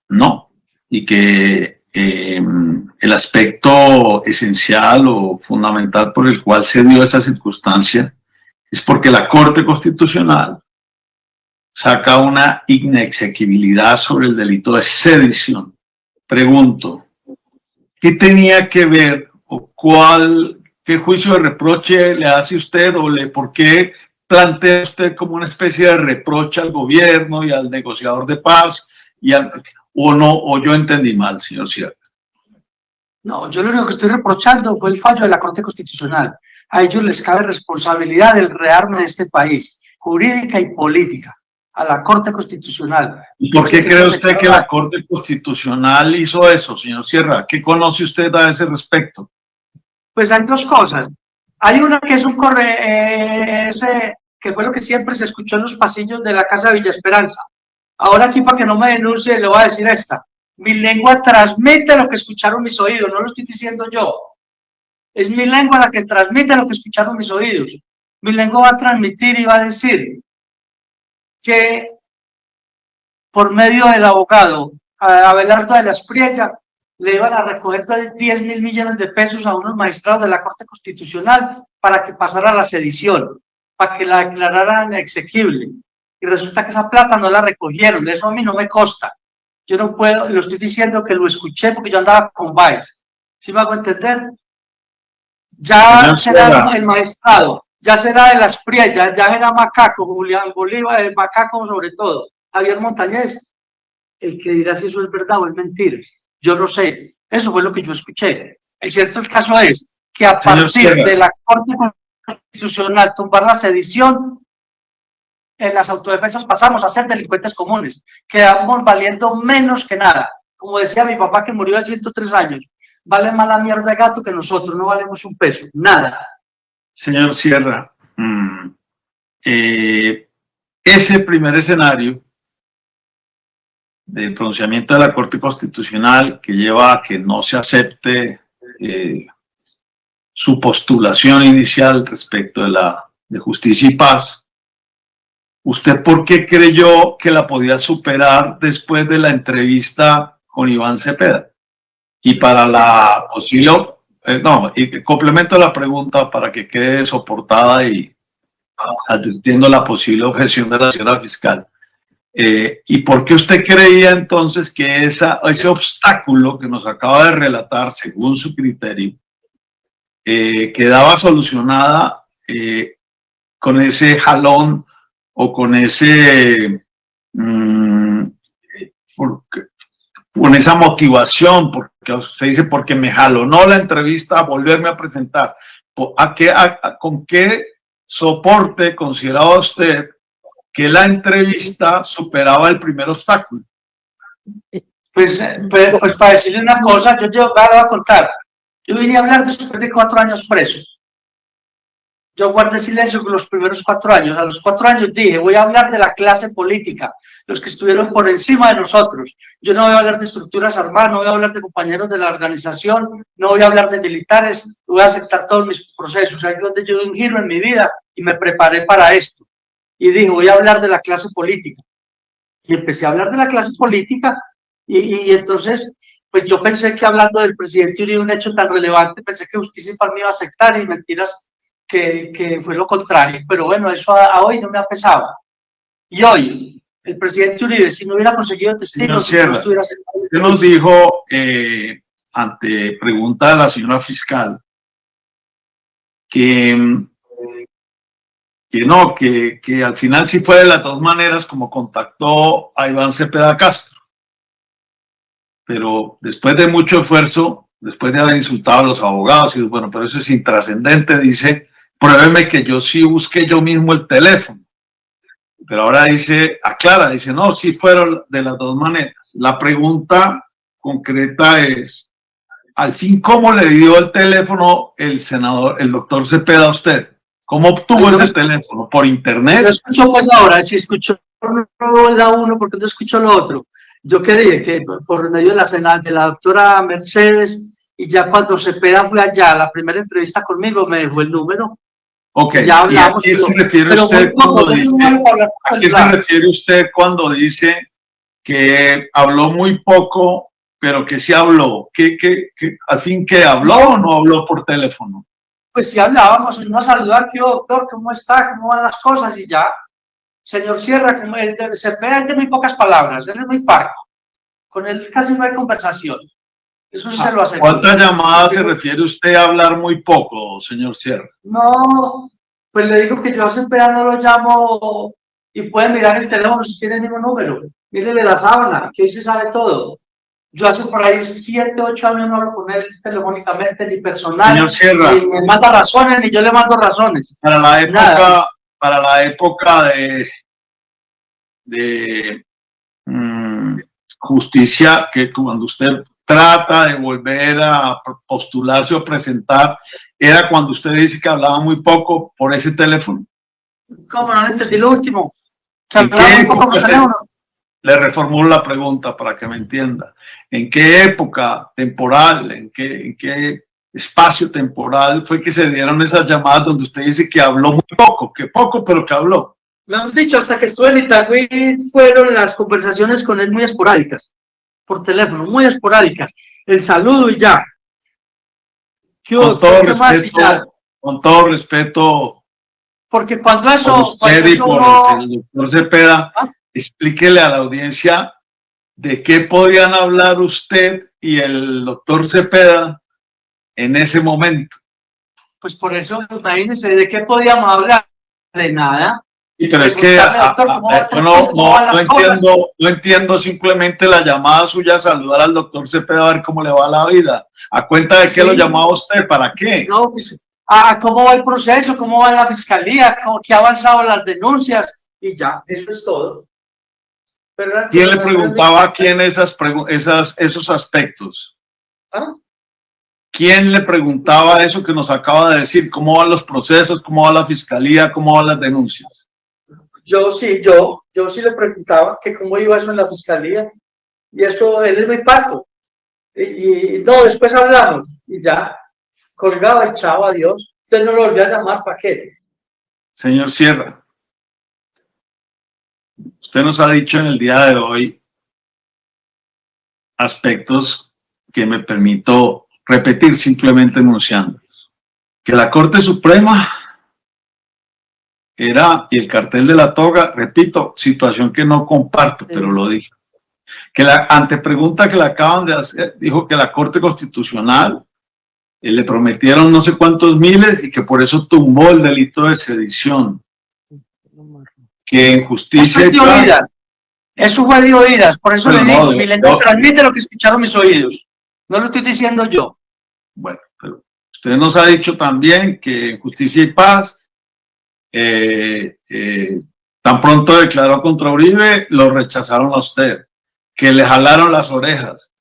no. Y que el aspecto esencial o fundamental por el cual se dio esa circunstancia es porque la Corte Constitucional saca una inexequibilidad sobre el delito de sedición. Pregunto, ¿qué tenía que ver o qué juicio de reproche le hace usted por qué plantea usted como una especie de reproche al gobierno y al negociador de paz o yo entendí mal, señor Sierra? No, yo lo único que estoy reprochando fue el fallo de la Corte Constitucional. A ellos les cabe responsabilidad del rearme de este país, jurídica y política, a la Corte Constitucional. ¿Y por qué cree usted que la Corte Constitucional hizo eso, señor Sierra? ¿Qué conoce usted a ese respecto? Pues hay 2 cosas. Hay una que es que fue lo que siempre se escuchó en los pasillos de la Casa de Villa Esperanza. Ahora aquí, para que no me denuncie, le voy a decir esta. Mi lengua transmite lo que escucharon mis oídos, no lo estoy diciendo yo. Es mi lengua la que transmite lo que escucharon mis oídos. Mi lengua va a transmitir y va a decir que por medio del abogado Abelardo de la Espriella le iban a recoger 10.000 millones de pesos a unos magistrados de la Corte Constitucional para que pasara la sedición, para que la declararan exequible. Y resulta que esa plata no la recogieron, de eso a mí no me consta. Yo no puedo, lo estoy diciendo que lo escuché porque yo andaba con Baez. ¿Sí me hago entender? Ya será el magistrado, ya será de la Espriella, ya era Macaco, Julián Bolívar, el Macaco sobre todo, Javier Montañez, el que dirá si eso es verdad o es mentira. Yo no sé, eso fue lo que yo escuché. El cierto el caso es que a partir de la Corte Constitucional tumbar la sedición, en las autodefensas pasamos a ser delincuentes comunes, quedamos valiendo menos que nada. Como decía mi papá que murió de 103 años, vale más la mierda de gato que nosotros, no valemos un peso, nada. Señor Sierra, ese primer escenario del pronunciamiento de la Corte Constitucional que lleva a que no se acepte su postulación inicial respecto de justicia y paz, ¿usted por qué creyó que la podía superar después de la entrevista con Iván Cepeda? Y para la posible, y complemento la pregunta para que quede soportada y advirtiendo la posible objeción de la señora fiscal. ¿Y por qué usted creía entonces que ese obstáculo que nos acaba de relatar, según su criterio, quedaba solucionada con ese jalón o con con esa motivación? Porque usted dice, porque me jalonó la entrevista a volverme a presentar. ¿Con qué soporte consideraba usted que la entrevista superaba el primer obstáculo? Pues para decirle una cosa, yo voy a contar. Yo vine a hablar después de 4 años preso. Yo guardé silencio con los primeros 4 años. A los 4 años dije, voy a hablar de la clase política, los que estuvieron por encima de nosotros. Yo no voy a hablar de estructuras armadas, no voy a hablar de compañeros de la organización, no voy a hablar de militares, voy a aceptar todos mis procesos. Ahí es donde yo di un giro en mi vida y me preparé para esto. Y dije, voy a hablar de la clase política. Y empecé a hablar de la clase política y entonces, pues yo pensé que hablando del presidente Uribe, un hecho tan relevante, pensé que Justicia para mí iba a aceptar y mentiras que fue lo contrario. Pero bueno, eso a hoy no me ha pesado. Y hoy, el presidente Uribe, si no hubiera conseguido testigos, no estuviera sentado. Usted nos dijo, ante pregunta de la señora fiscal, que al final sí fue de las dos maneras como contactó a Iván Cepeda Castro. Pero después de mucho esfuerzo, después de haber insultado a los abogados, y bueno, pero eso es intrascendente, dice, pruébeme que yo sí busqué yo mismo el teléfono. Pero ahora dice, aclara, dice, no, sí fueron de las dos maneras. La pregunta concreta es, al fin, ¿cómo le dio el teléfono el doctor Cepeda a usted? ¿Cómo obtuvo ese teléfono? ¿Por internet? Yo escucho pues ahora, si escucho la uno, porque no escucho lo otro. Yo quería que por medio de la doctora Mercedes, y ya cuando Cepeda fue allá, la primera entrevista conmigo, me dejó el número. Ok, ya hablamos, ¿y a qué se refiere usted cuando dice, ¿a qué se refiere usted cuando dice que habló muy poco, pero que sí habló? ¿Al fin qué habló o no habló por teléfono? Pues sí hablábamos, nos a saludar, ¿qué doctor? ¿Cómo está? ¿Cómo van las cosas? Y ya. Señor Sierra, Cepeda es de muy pocas palabras, él es muy parco. Con él casi no hay conversación. Eso sí se lo aseguro. ¿Cuántas llamadas se refiere usted a hablar muy poco, señor Sierra? No, pues le digo que yo a Cepeda no lo llamo y pueden mirar el teléfono si tiene el mismo número. Mírele la sábana, que hoy se sabe todo. Yo hace por ahí 7, 8 años no hablo con él telefónicamente ni personal. Señor Sierra. Ni me manda razones, ni yo le mando razones. Para la época de justicia, que cuando usted trata de volver a postularse o presentar, era cuando usted dice que hablaba muy poco por ese teléfono. ¿Cómo? No entendí lo último. ¿En qué época le reformulo la pregunta para que me entienda? ¿En qué época temporal, en qué espacio temporal fue que se dieron esas llamadas donde usted dice que habló muy poco, que poco, pero que habló? Me han dicho, hasta que estuve en Itagüí, fueron las conversaciones con él muy esporádicas, por teléfono, muy esporádicas. El saludo y ya. Con todo respeto, porque cuando eso... Usted y por el doctor Cepeda, explíquele a la audiencia de qué podían hablar usted y el doctor Cepeda en ese momento. Pues por eso, imagínense, ¿de qué podíamos hablar? De nada. Y pero es que no entiendo simplemente la llamada suya a saludar al doctor Cepeda a ver cómo le va la vida. ¿A cuenta de qué lo llamaba usted? ¿Para qué? No, pues, ¿cómo va el proceso? ¿Cómo va la fiscalía? ¿Qué ha avanzado las denuncias? Y ya, eso es todo. ¿Verdad? ¿Quién le preguntaba a quién esos aspectos? ¿Ah? ¿Quién le preguntaba eso que nos acaba de decir? ¿Cómo van los procesos? ¿Cómo va la fiscalía? ¿Cómo van las denuncias? Yo sí le preguntaba que cómo iba eso en la fiscalía. Y eso, él es muy paco. Y no, después hablamos. Y ya, colgaba y chao, adiós. Usted no lo volvió a llamar, ¿para qué? Señor Sierra, Usted nos ha dicho en el día de hoy aspectos que me permito repetir simplemente enunciando. Que la Corte Suprema era, y el cartel de la toga, repito, situación que no comparto, pero lo dije. Que la antepregunta que le acaban de hacer, dijo que la Corte Constitucional le prometieron no sé cuántos miles y que por eso tumbó el delito de sedición. Que en justicia y paz, eso fue de oídas, por eso pero le digo, no, mi lengua transmite lo que escucharon mis oídos. No lo estoy diciendo yo. bueno, pero usted nos ha dicho también que en justicia y paz, tan pronto declaró contra Uribe, lo rechazaron a usted, que le jalaron las orejas.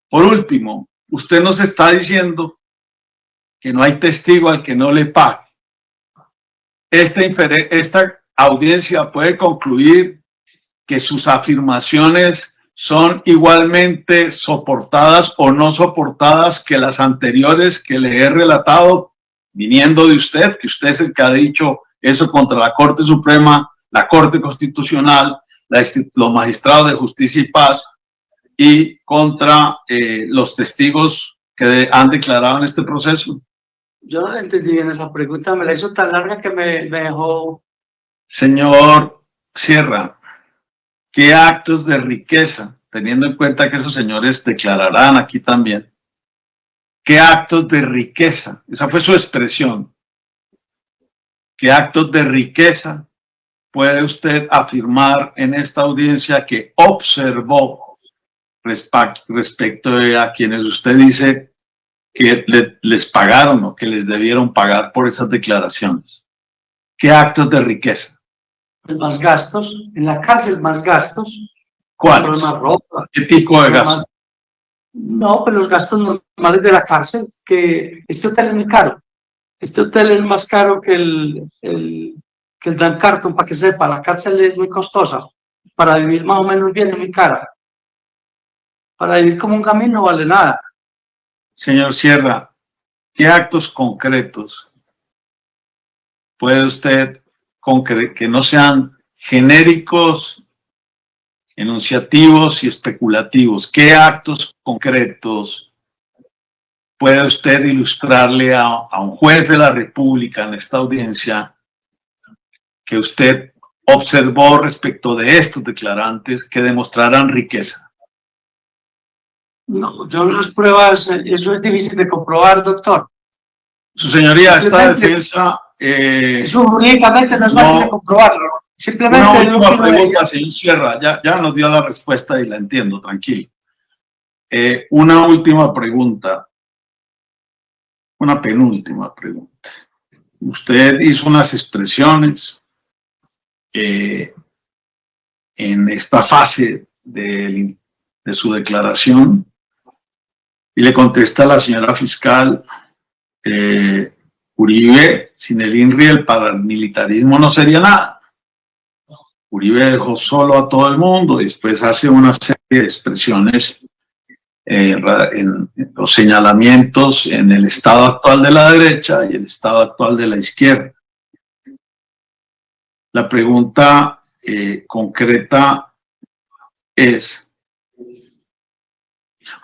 Por último, usted nos está diciendo que no hay testigo al que no le pague. Esta audiencia puede concluir que sus afirmaciones son igualmente soportadas o no soportadas que las anteriores que le he relatado, viniendo de usted, que usted es el que ha dicho eso contra la Corte Suprema, la Corte Constitucional, los magistrados de justicia y paz, y contra los testigos que han declarado en este proceso. Yo no entendí bien esa pregunta, me la hizo tan larga que me dejó. Señor Sierra, ¿qué actos de riqueza, teniendo en cuenta que esos señores declararán aquí también, qué actos de riqueza, esa fue su expresión, qué actos de riqueza puede usted afirmar en esta audiencia que observó respecto a quienes usted dice que les pagaron o que les debieron pagar por esas declaraciones? ¿Qué actos de riqueza? Más gastos, en la cárcel más gastos. ¿Cuáles? Más ropa. ¿Qué tipo de gastos? No, pero los gastos normales de la cárcel, que este hotel es muy caro. Este hotel es más caro que el Dan Carton, para que sepa, la cárcel es muy costosa. Para vivir más o menos bien es muy cara. Para vivir como un gamín no vale nada. Señor Sierra, ¿qué actos concretos puede usted que no sean genéricos, enunciativos y especulativos? ¿Qué actos concretos puede usted ilustrarle a un juez de la República en esta audiencia que usted observó respecto de estos declarantes que demostraran riqueza? No, yo las pruebas, eso es difícil de comprobar, doctor. Su señoría, esta defensa... eso jurídicamente no es fácil de comprobarlo. Simplemente una última pregunta, señor Sierra, ya nos dio la respuesta y la entiendo, tranquilo. Una última pregunta, una penúltima pregunta. Usted hizo unas expresiones en esta fase de su declaración y le contesta a la señora fiscal, Uribe, sin el INRI, el paramilitarismo no sería nada. Uribe dejó solo a todo el mundo y después hace una serie de expresiones en los señalamientos en el estado actual de la derecha y el estado actual de la izquierda. La pregunta concreta es,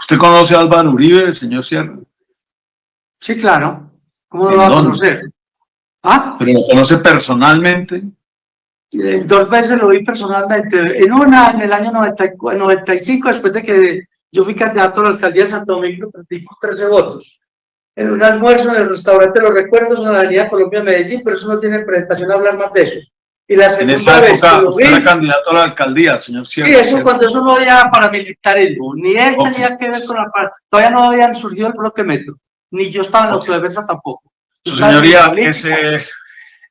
¿usted conoce a Álvaro Uribe, señor Sierra? Sí, claro. ¿Cómo lo va a conocer? ¿Ah? ¿Pero lo conoce personalmente? 2 veces lo vi personalmente. En una, en el año 95, después de que yo fui candidato a la alcaldía de Santo Domingo, perdí por 13 votos. En un almuerzo en el restaurante Los Recuerdos, en la avenida Colombia, Medellín, pero eso no tiene presentación hablar más de eso. Y la segunda vez que lo vi... ¿Usted era candidato a la alcaldía, señor Sierra? Sí, eso cuando eso no había paramilitarismo, ni él tenía que ver con la... Todavía no habían surgido el bloque Metro, ni yo estaba en la autodefensa tampoco. Su señoría,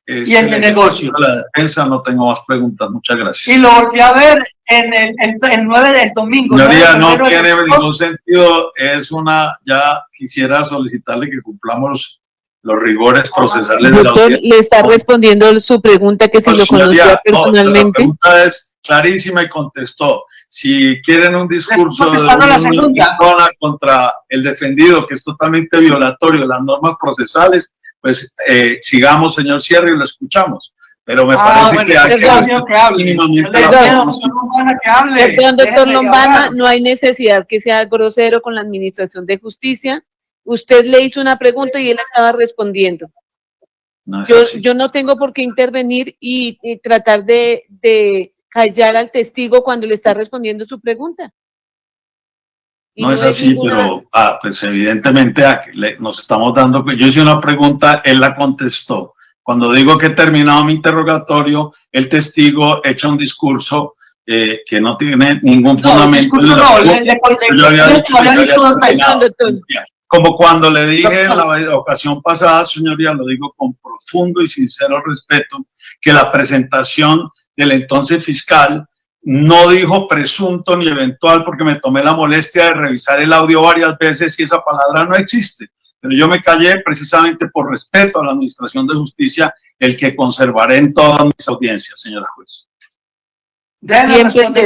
y en mi negocio. La defensa, no tengo más preguntas, muchas gracias. Y lo volví a ver el 9 del domingo. Señoría, no tiene ningún sentido, ya quisiera solicitarle que cumplamos los rigores procesales de la Doctor, audiencia. le está respondiendo su pregunta que si lo conocía personalmente. La pregunta es clarísima y contestó. Si quieren un discurso de una contra el defendido, que es totalmente violatorio de las normas procesales, pues sigamos, señor Sierra, y lo escuchamos. pero me parece bueno, que hay que perdón, respetar que hable. mínimamente Perdón, la doctor persona. Lombana, que hable. Perdón, doctor Déjeme Lombana, hablar. no hay necesidad que sea grosero con la Administración de Justicia. Usted le hizo una pregunta y él estaba respondiendo. No es así. Yo no tengo por qué intervenir y tratar de callar al testigo cuando le está respondiendo su pregunta. Y No es así, ninguna- pero pues evidentemente nos estamos dando, yo hice una pregunta, él la contestó. Cuando digo que he terminado mi interrogatorio, el testigo echa un discurso que no tiene ningún fundamento. Discurso no, Yo había dicho que yo había terminado. doctor. Como cuando le dije en la ocasión pasada, señoría, lo digo con profundo y sincero respeto, que la presentación del entonces fiscal no dijo presunto ni eventual, porque me tomé la molestia de revisar el audio varias veces y esa palabra no existe. Pero yo me callé precisamente por respeto a la Administración de Justicia, el que conservaré en todas mis audiencias, señora juez. Siempre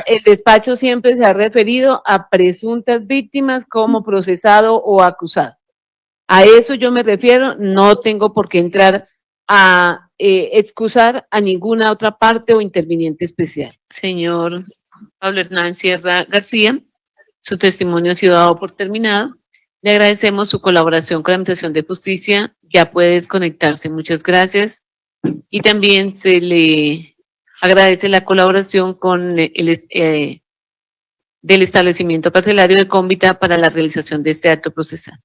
el despacho siempre se ha referido a presuntas víctimas como procesado o acusado. A eso yo me refiero, no tengo por qué entrar a excusar a ninguna otra parte o interviniente especial. Señor Pablo Hernán Sierra García, su testimonio ha sido dado por terminado. Le agradecemos su colaboración con la Administración de Justicia. Ya puede desconectarse. Muchas gracias. Y también se le agradece la colaboración con del establecimiento carcelario de Cómbita para la realización de este acto procesal.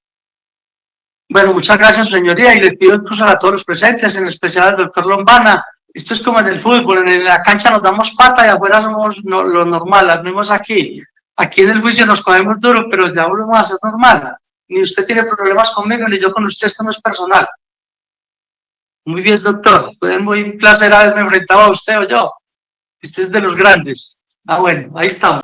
Bueno, muchas gracias, señoría, y les pido excusas a todos los presentes, en especial al doctor Lombana. Esto es como en el fútbol, en la cancha nos damos pata y afuera somos lo normal, las mismos aquí. Aquí en el juicio nos cogemos duro, pero ya volvemos a ser normal. Ni usted tiene problemas conmigo, ni yo con usted, esto no es personal. Muy bien, doctor. Fue muy placer haberme enfrentado a usted o yo. Usted es de los grandes. Ah, bueno, ahí estamos.